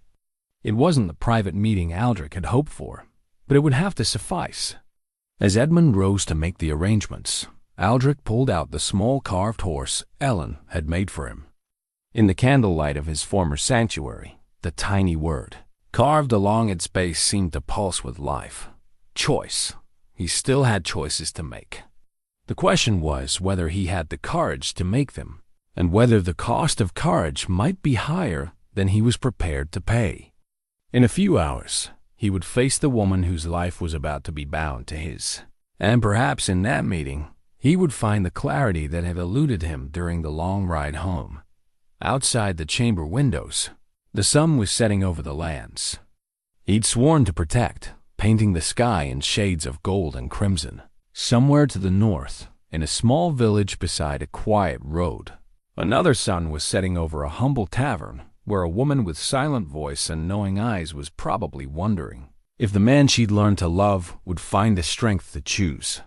It wasn't the private meeting Aldric had hoped for, but it would have to suffice. As Edmund rose to make the arrangements, Aldric pulled out the small carved horse Elen had made for him. In the candlelight of his former sanctuary, the tiny word carved along its base seemed to pulse with life. Choice. He still had choices to make. The question was whether he had the courage to make them, and whether the cost of courage might be higher than he was prepared to pay. In a few hours, he would face the woman whose life was about to be bound to his, and perhaps in that meeting, he would find the clarity that had eluded him during the long ride home. Outside the chamber windows, the sun was setting over the lands he'd sworn to protect, painting the sky in shades of gold and crimson. Somewhere to the north, in a small village beside a quiet road, another sun was setting over a humble tavern where a woman with silent voice and knowing eyes was probably wondering if the man she'd learned to love would find the strength to choose.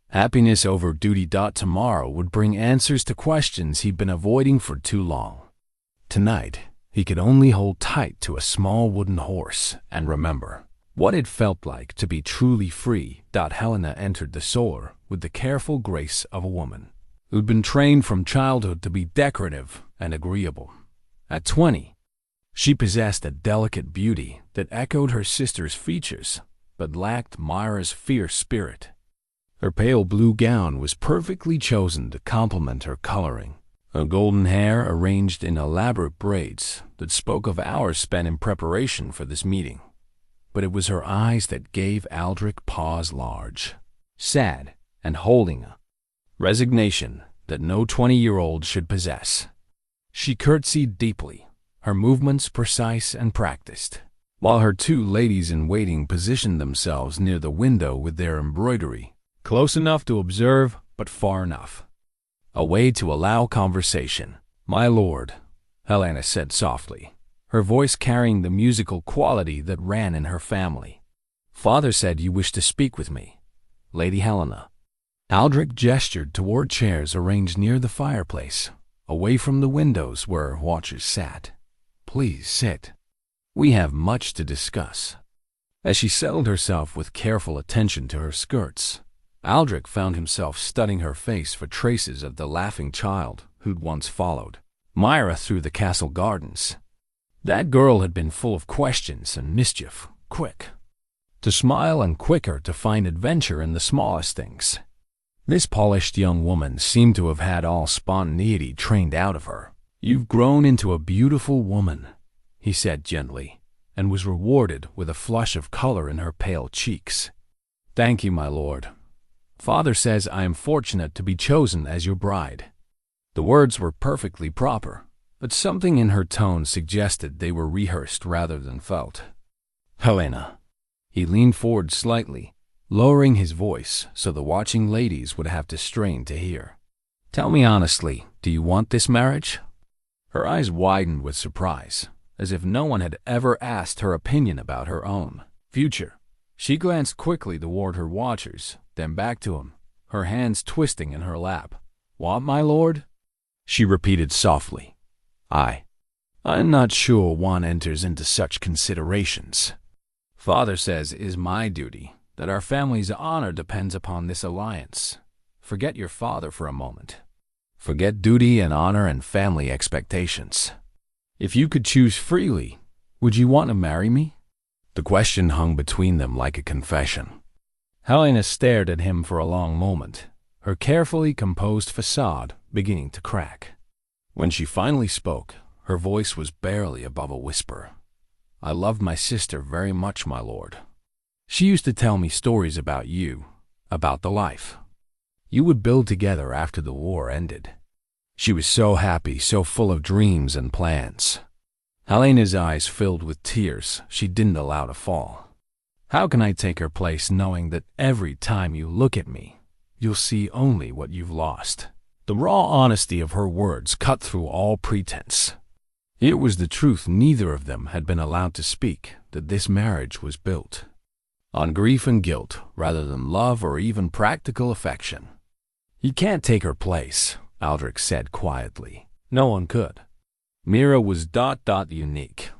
Happiness over duty. Tomorrow would bring answers to questions he'd been avoiding for too long. Tonight, he could only hold tight to a small wooden horse and remember what it felt like to be truly free. Helena entered the solar with the careful grace of a woman who'd been trained from childhood to be decorative and agreeable. At 20, she possessed a delicate beauty that echoed her sister's features but lacked Myra's fierce spirit. Her pale blue gown was perfectly chosen to complement her coloring, her golden hair arranged in elaborate braids that spoke of hours spent in preparation for this meeting. But it was her eyes that gave Aldric pause, large, sad, and holding a resignation that no 20-year-old should possess. She curtsied deeply, her movements precise and practiced, while her two ladies-in-waiting positioned themselves near the window with their embroidery, close enough to observe, but far enough away to allow conversation. "My lord," Helena said softly, her voice carrying the musical quality that ran in her family. "Father said you wished to speak with me, Lady Helena." Aldric gestured toward chairs arranged near the fireplace, away from the windows where watchers sat. "Please sit. We have much to discuss." As she settled herself with careful attention to her skirts, Aldric found himself studying her face for traces of the laughing child who'd once followed Myra through the castle gardens. That girl had been full of questions and mischief, quick to smile and quicker to find adventure in the smallest things. This polished young woman seemed to have had all spontaneity trained out of her, "You've grown into a beautiful woman," he said gently, and was rewarded with a flush of color in her pale cheeks. "Thank you, my lord. Father says I am fortunate to be chosen as your bride." The words were perfectly proper, but something in her tone suggested they were rehearsed rather than felt. "Helena." He leaned forward slightly, lowering his voice so the watching ladies would have to strain to hear. "Tell me honestly, do you want this marriage?" Her eyes widened with surprise, as if no one had ever asked her opinion about her own future. She glanced quickly toward her watchers, then back to him, her hands twisting in her lap. "What, my lord?" she repeated softly. I'm not sure one enters into such considerations. Father says it is my duty, that our family's honor depends upon this alliance. Forget your father for a moment. Forget duty and honor and family expectations. If you could choose freely, would you want to marry me?" The question hung between them like a confession. Helena stared at him for a long moment, her carefully composed facade beginning to crack. When she finally spoke, her voice was barely above a whisper. "I love my sister very much, my lord. She used to tell me stories about you, about the life you would build together after the war ended. She was so happy, so full of dreams and plans." Helena's eyes filled with tears she didn't allow to fall. "How can I take her place knowing that every time you look at me, you'll see only what you've lost?" The raw honesty of her words cut through all pretense. It was the truth neither of them had been allowed to speak, that this marriage was built on grief and guilt rather than love or even practical affection. "You can't take her place," Aldric said quietly. "No one could. Mira was unique,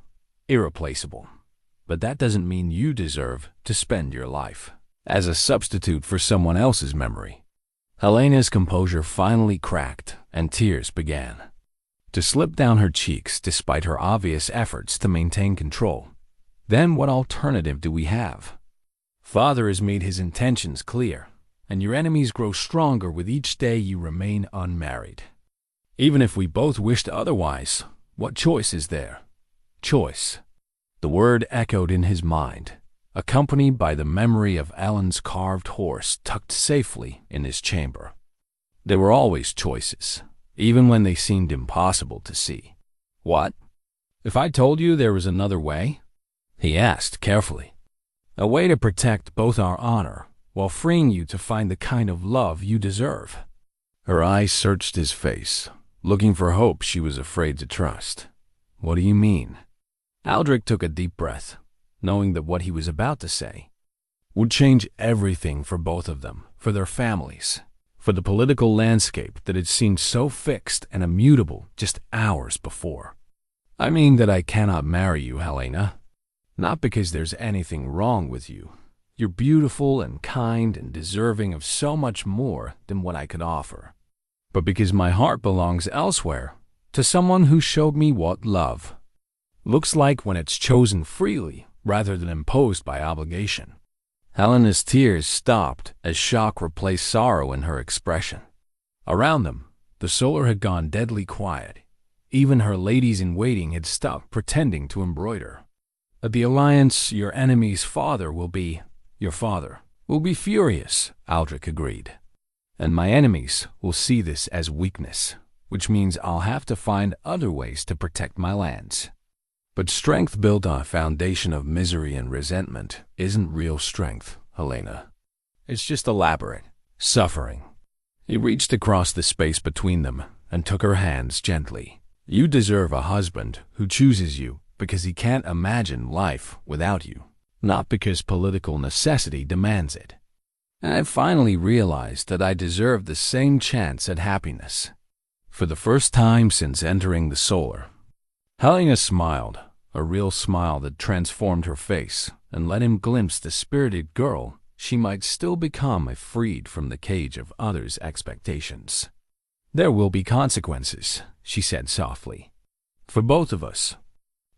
irreplaceable. But that doesn't mean you deserve to spend your life as a substitute for someone else's memory." Helena's composure finally cracked, and tears began to slip down her cheeks despite her obvious efforts to maintain control. "Then what alternative do we have? Father has made his intentions clear, and your enemies grow stronger with each day you remain unmarried. Even if we both wished otherwise, what choice is there?" Choice. The word echoed in his mind, accompanied by the memory of Elen's carved horse tucked safely in his chamber. There were always choices, even when they seemed impossible to see. "What? If I told you there was another way?" he asked carefully. "A way to protect both our honor while freeing you to find the kind of love you deserve." Her eyes searched his face, looking for hope she was afraid to trust. "What do you mean?" Aldric took a deep breath, knowing that what he was about to say would change everything for both of them, for their families, for the political landscape that had seemed so fixed and immutable just hours before. "I mean that I cannot marry you, Helena. Not because there's anything wrong with you. You're beautiful and kind and deserving of so much more than what I could offer. But because my heart belongs elsewhere, to someone who showed me what love looks like when it's chosen freely rather than imposed by obligation." Helena's tears stopped as shock replaced sorrow in her expression. Around them, the solar had gone deadly quiet. Even her ladies-in-waiting had stopped pretending to embroider. "At the alliance, your enemy's father will be furious," Aldric agreed. "And my enemies will see this as weakness, which means I'll have to find other ways to protect my lands. But strength built on a foundation of misery and resentment isn't real strength, Helena. It's just elaborate suffering." He reached across the space between them and took her hands gently. "You deserve a husband who chooses you because he can't imagine life without you, not because political necessity demands it. And I finally realized that I deserve the same chance at happiness. For the first time since entering the solar." Helena smiled, a real smile that transformed her face and let him glimpse the spirited girl she might still become if freed from the cage of others' expectations. "There will be consequences," she said softly. "For both of us."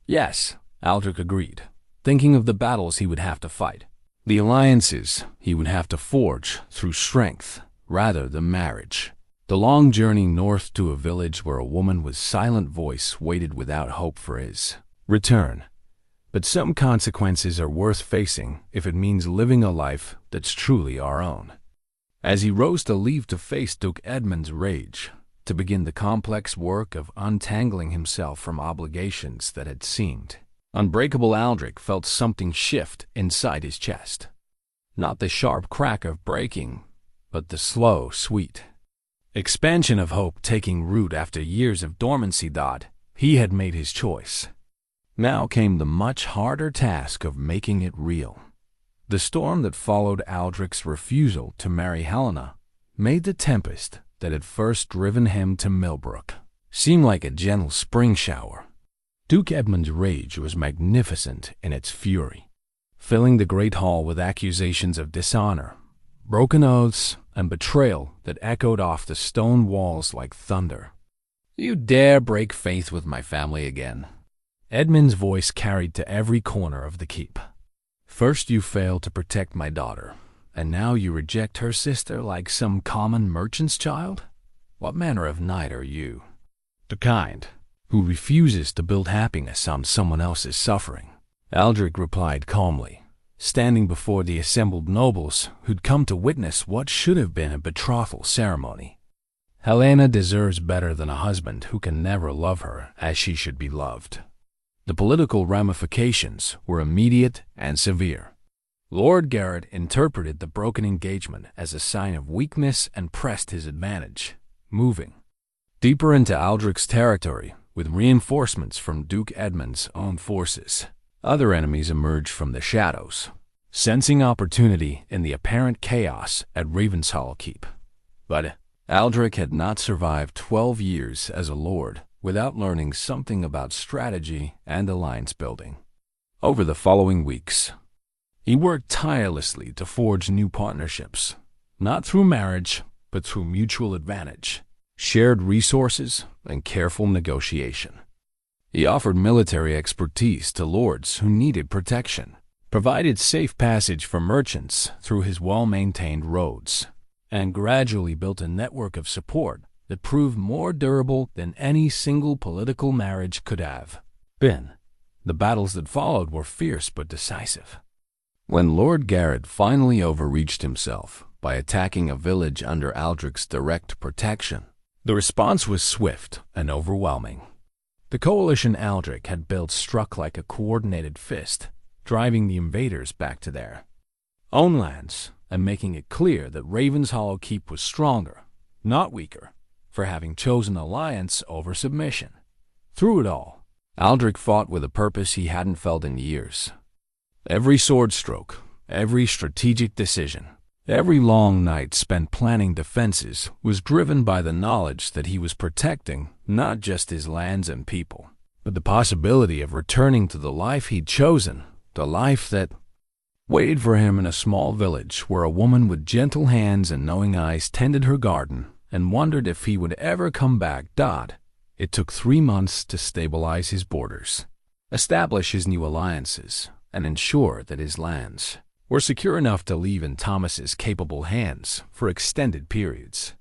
"Yes," Aldric agreed, thinking of the battles he would have to fight, the alliances he would have to forge through strength rather than marriage, The long journey north to a village where a woman with silent voice waited without hope for his return. But some consequences are worth facing if it means living a life that's truly our own. As he rose to leave to face Duke Edmund's rage, to begin the complex work of untangling himself from obligations that had seemed unbreakable, Aldric felt something shift inside his chest. Not the sharp crack of breaking, but the slow, sweet expansion of hope taking root after years of dormancy. He had made his choice. Now came the much harder task of making it real. The storm that followed Aldric's refusal to marry Helena made the tempest that had first driven him to Millbrook seem like a gentle spring shower. Duke Edmund's rage was magnificent in its fury, filling the great hall with accusations of dishonor, broken oaths, and betrayal that echoed off the stone walls like thunder. "You dare break faith with my family again?" Edmund's voice carried to every corner of the keep. "First you failed to protect my daughter, and now you reject her sister like some common merchant's child? What manner of knight are you? The kind who refuses to build happiness on someone else's suffering." Aldric replied calmly, standing before the assembled nobles who'd come to witness what should have been a betrothal ceremony. "Helena deserves better than a husband who can never love her as she should be loved." The political ramifications were immediate and severe. Lord Garrett interpreted the broken engagement as a sign of weakness and pressed his advantage, moving deeper into Aldric's territory with reinforcements from Duke Edmund's own forces. Other enemies emerged from the shadows, sensing opportunity in the apparent chaos at Ravenshollow Keep. But Aldric had not survived 12 years as a lord without learning something about strategy and alliance building. Over the following weeks, he worked tirelessly to forge new partnerships, not through marriage, but through mutual advantage, shared resources, and careful negotiation. He offered military expertise to lords who needed protection, provided safe passage for merchants through his well-maintained roads, and gradually built a network of support that proved more durable than any single political marriage could have been. The battles that followed were fierce but decisive. When Lord Garrett finally overreached himself by attacking a village under Aldric's direct protection, the response was swift and overwhelming. The coalition Aldric had built struck like a coordinated fist, driving the invaders back to their own lands and making it clear that Ravenshollow Keep was stronger, not weaker, for having chosen alliance over submission. Through it all, Aldric fought with a purpose he hadn't felt in years. Every sword stroke, every strategic decision, every long night spent planning defenses was driven by the knowledge that he was protecting not just his lands and people, but the possibility of returning to the life he'd chosen, the life that waited for him in a small village where a woman with gentle hands and knowing eyes tended her garden and wondered if he would ever come back. It took 3 months to stabilize his borders, establish his new alliances, and ensure that his lands were secure enough to leave in Thomas's capable hands for extended periods.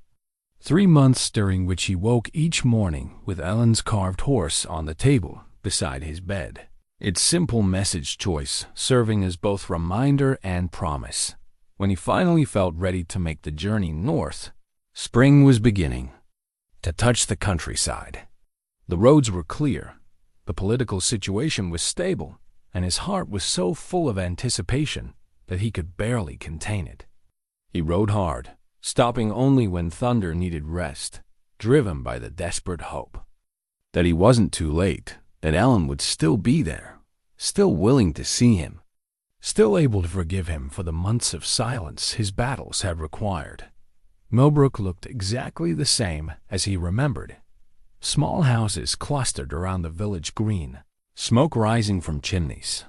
3 months during which he woke each morning with Elen's carved horse on the table beside his bed, its simple message choice serving as both reminder and promise. When he finally felt ready to make the journey north, spring was beginning to touch the countryside. The roads were clear, the political situation was stable, and his heart was so full of anticipation that he could barely contain it. He rode hard, stopping only when thunder needed rest, driven by the desperate hope that he wasn't too late, that Elen would still be there, still willing to see him, still able to forgive him for the months of silence his battles had required. Millbrook looked exactly the same as he remembered. Small houses clustered around the village green, smoke rising from chimneys,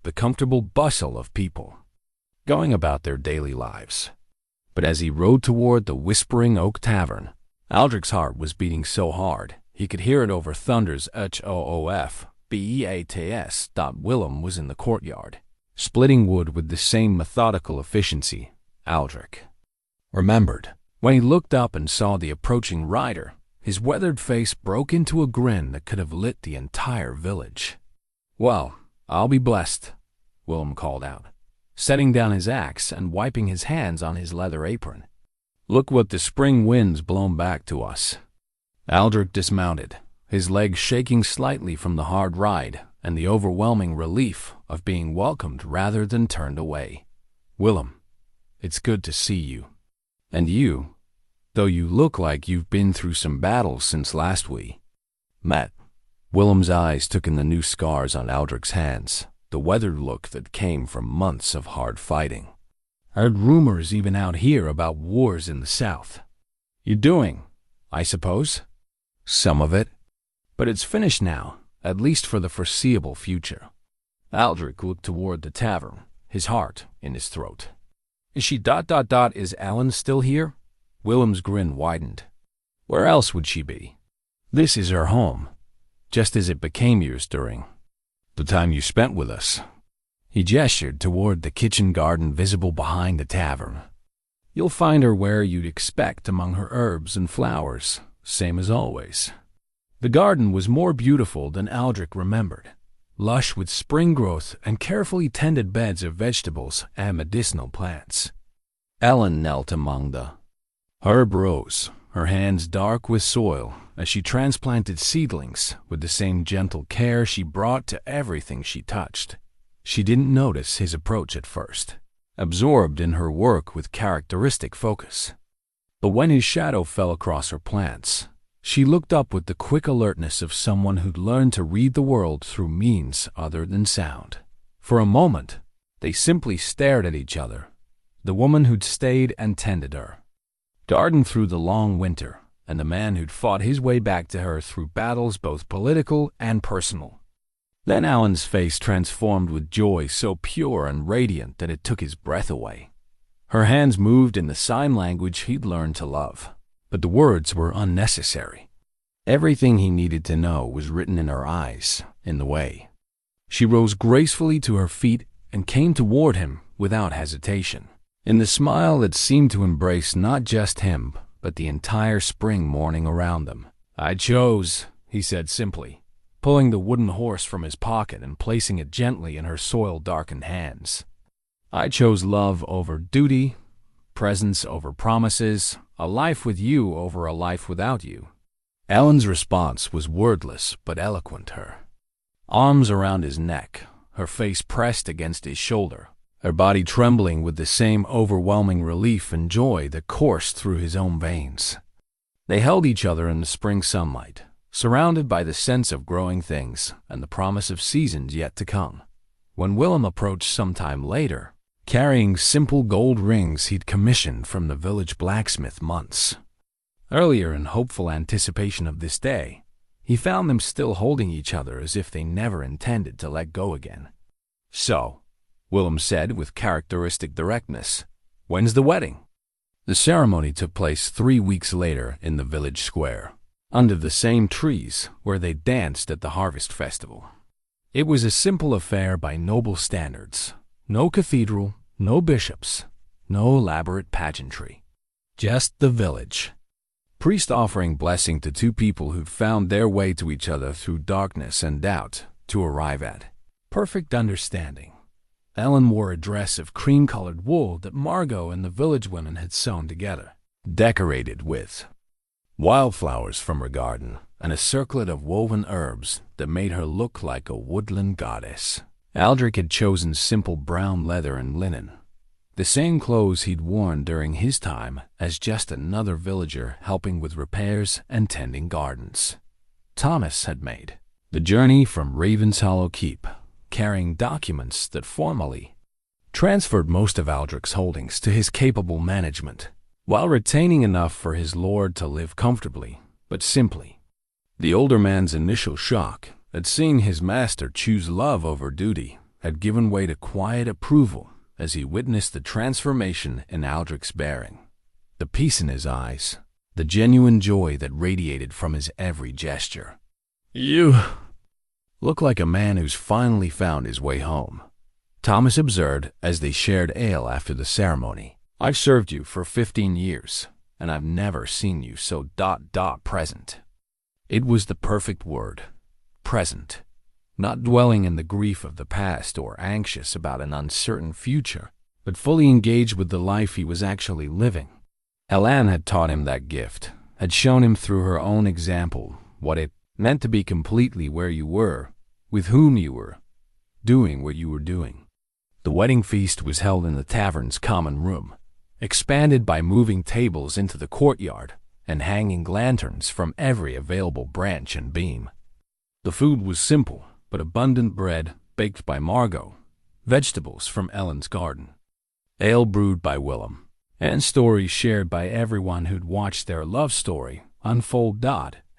the comfortable bustle of people going about their daily lives. But as he rode toward the Whispering Oak Tavern, Aldric's heart was beating so hard he could hear it over thunder's HOOF BEATS. Willem was in the courtyard, splitting wood with the same methodical efficiency Aldric remembered When he looked up and saw the approaching rider, his weathered face broke into a grin that could have lit the entire village. "Well, I'll be blessed," Willem called out, setting down his axe and wiping his hands on his leather apron. "Look what the spring wind's blown back to us." Aldric dismounted, his legs shaking slightly from the hard ride and the overwhelming relief of being welcomed rather than turned away. "Willem, it's good to see you. And you, though you look like you've been through some battles since last we met." Willem's eyes took in the new scars on Aldric's hands, the weathered look that came from months of hard fighting. "Heard rumors even out here about wars in the south. You're doing, I suppose?" "Some of it. But it's finished now, at least for the foreseeable future." Aldric looked toward the tavern, his heart in his throat. "Is she ... is Elen still here?" Willem's grin widened. "Where else would she be? This is her home, just as it became yours during the time you spent with us." He gestured toward the kitchen garden visible behind the tavern. "You'll find her where you'd expect among her herbs and flowers, same as always." The garden was more beautiful than Aldric remembered, lush with spring growth and carefully tended beds of vegetables and medicinal plants. Elen knelt among the herb rows, her hands dark with soil, as she transplanted seedlings with the same gentle care she brought to everything she touched. She didn't notice his approach at first, absorbed in her work with characteristic focus. But when his shadow fell across her plants, she looked up with the quick alertness of someone who'd learned to read the world through means other than sound. For a moment, they simply stared at each other, the woman who'd stayed and tended her, gardened through the long winter, and the man who'd fought his way back to her through battles both political and personal. Then Elen's face transformed with joy so pure and radiant that it took his breath away. Her hands moved in the sign language he'd learned to love, but the words were unnecessary. Everything he needed to know was written in her eyes, in the way. She rose gracefully to her feet and came toward him without hesitation, in the smile that seemed to embrace not just him, but the entire spring morning around them. "I chose," he said simply, pulling the wooden horse from his pocket and placing it gently in her soil-darkened hands. "I chose love over duty, presence over promises, a life with you over a life without you." Elen's response was wordless but eloquent. Her arms around his neck, her face pressed against his shoulder, her body trembling with the same overwhelming relief and joy that coursed through his own veins. They held each other in the spring sunlight, surrounded by the sense of growing things and the promise of seasons yet to come. When Willem approached sometime later, carrying simple gold rings he'd commissioned from the village blacksmith months earlier in hopeful anticipation of this day, he found them still holding each other as if they never intended to let go again. "So," Willem said with characteristic directness, "when's the wedding?" The ceremony took place 3 weeks later in the village square, under the same trees where they danced at the harvest festival. It was a simple affair by noble standards. No cathedral, no bishops, no elaborate pageantry. Just the village. Priest offering blessing to two people who'd found their way to each other through darkness and doubt to arrive at perfect understanding. Elen wore a dress of cream-colored wool that Margot and the village women had sewn together, decorated with wildflowers from her garden and a circlet of woven herbs that made her look like a woodland goddess. Aldric had chosen simple brown leather and linen, the same clothes he'd worn during his time as just another villager helping with repairs and tending gardens. Thomas had made the journey from Raven's Hollow Keep, carrying documents that formally transferred most of Aldric's holdings to his capable management, while retaining enough for his lord to live comfortably, but simply. The older man's initial shock at seeing his master choose love over duty had given way to quiet approval as he witnessed the transformation in Aldric's bearing, the peace in his eyes, the genuine joy that radiated from his every gesture. "You look like a man who's finally found his way home," Thomas observed as they shared ale after the ceremony. "I've served you for 15 years, and I've never seen you so present." It was the perfect word, present. Not dwelling in the grief of the past or anxious about an uncertain future, but fully engaged with the life he was actually living. Elen had taught him that gift, had shown him through her own example what it meant to be completely where you were, with whom you were, doing what you were doing. The wedding feast was held in the tavern's common room, expanded by moving tables into the courtyard and hanging lanterns from every available branch and beam. The food was simple, but abundant: bread baked by Margot, vegetables from Ellen's garden, ale brewed by Willem, and stories shared by everyone who'd watched their love story unfold.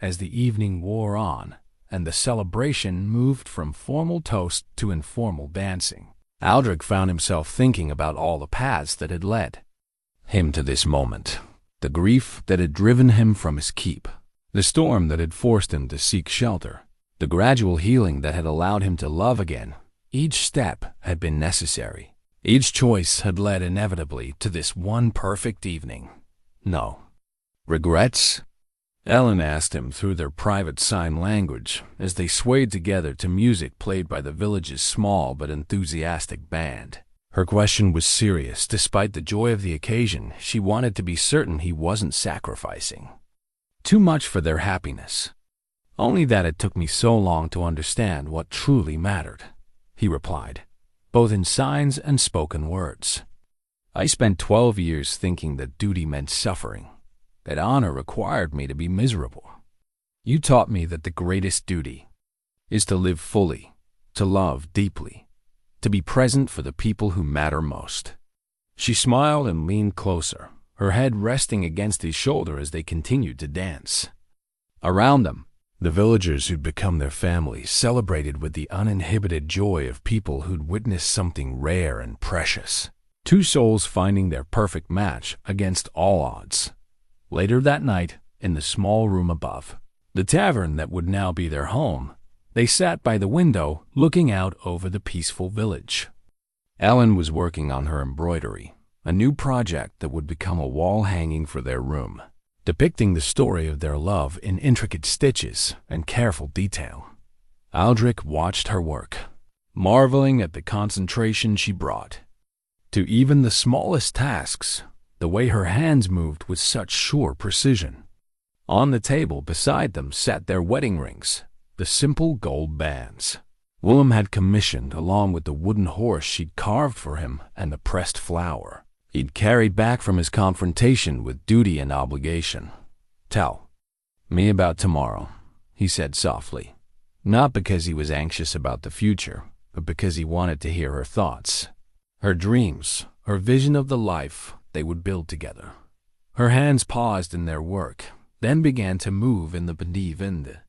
As the evening wore on and the celebration moved from formal toast to informal dancing, Aldric found himself thinking about all the paths that had led him to this moment, the grief that had driven him from his keep, the storm that had forced him to seek shelter, the gradual healing that had allowed him to love again. Each step had been necessary. Each choice had led inevitably to this one perfect evening. No regrets? Ellen asked him through their private sign language as they swayed together to music played by the village's small but enthusiastic band. Her question was serious. Despite the joy of the occasion, she wanted to be certain he wasn't sacrificing too much for their happiness. "Only that it took me so long to understand what truly mattered," he replied, both in signs and spoken words. "I spent 12 years thinking that duty meant suffering, that honor required me to be miserable. You taught me that the greatest duty is to live fully, to love deeply, to be present for the people who matter most." She smiled and leaned closer, her head resting against his shoulder as they continued to dance. Around them, the villagers who'd become their families celebrated with the uninhibited joy of people who'd witnessed something rare and precious. Two souls finding their perfect match against all odds. Later that night, in the small room above, the tavern that would now be their home, they sat by the window looking out over the peaceful village. Ellen was working on her embroidery, a new project that would become a wall hanging for their room, depicting the story of their love in intricate stitches and careful detail. Aldric watched her work, marveling at the concentration she brought to even the smallest tasks, the way her hands moved with such sure precision. On the table beside them sat their wedding rings, the simple gold bands Willem had commissioned, along with the wooden horse she'd carved for him and the pressed flower he'd carried back from his confrontation with duty and obligation. "Tell me about tomorrow," he said softly, not because he was anxious about the future, but because he wanted to hear her thoughts, her dreams, her vision of the life they would build together. Her hands paused in their work, then began to move in the bedievende,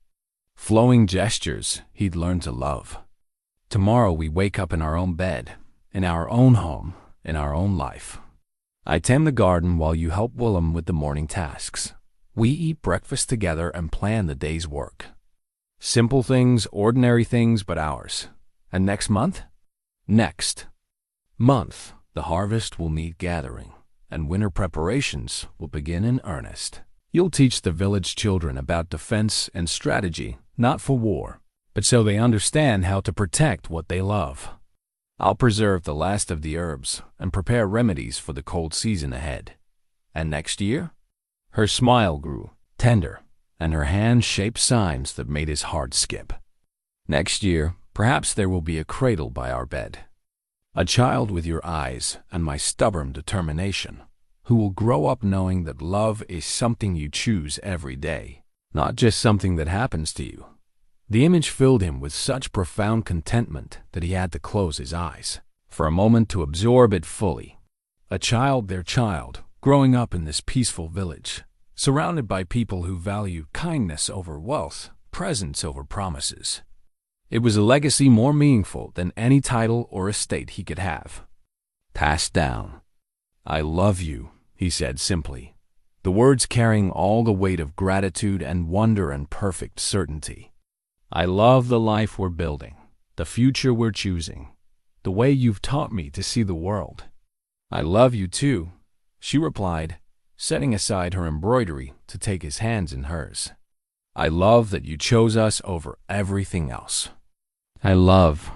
flowing gestures he'd learned to love. "Tomorrow we wake up in our own bed, in our own home, in our own life. I tend the garden while you help Willem with the morning tasks. We eat breakfast together and plan the day's work. Simple things, ordinary things, but ours. And next month? Next month, the harvest will need gathering, and winter preparations will begin in earnest. You'll teach the village children about defense and strategy, not for war, but so they understand how to protect what they love. I'll preserve the last of the herbs and prepare remedies for the cold season ahead. And next year?" Her smile grew tender, and her hand shaped signs that made his heart skip. "Next year, perhaps there will be a cradle by our bed. A child with your eyes and my stubborn determination, who will grow up knowing that love is something you choose every day, not just something that happens to you." The image filled him with such profound contentment that he had to close his eyes for a moment to absorb it fully. A child, their child, growing up in this peaceful village, surrounded by people who value kindness over wealth, presence over promises. It was a legacy more meaningful than any title or estate he could have. Passed down. "I love you," he said simply, the words carrying all the weight of gratitude and wonder and perfect certainty. "I love the life we're building, the future we're choosing, the way you've taught me to see the world." "I love you too," she replied, setting aside her embroidery to take his hands in hers. "I love that you chose us over everything else. I love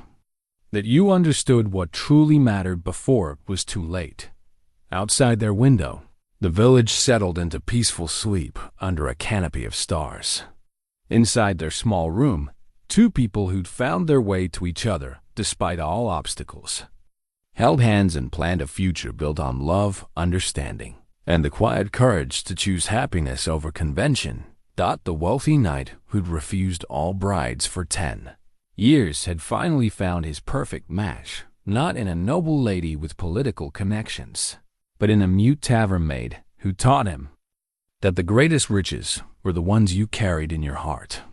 that you understood what truly mattered before it was too late." Outside their window, the village settled into peaceful sleep under a canopy of stars. Inside their small room, two people who'd found their way to each other despite all obstacles held hands and planned a future built on love, understanding, and the quiet courage to choose happiness over convention. The wealthy knight who'd refused all brides for 10 years had finally found his perfect match, not in a noble lady with political connections, but in a mute tavern maid who taught him that the greatest riches were the ones you carried in your heart.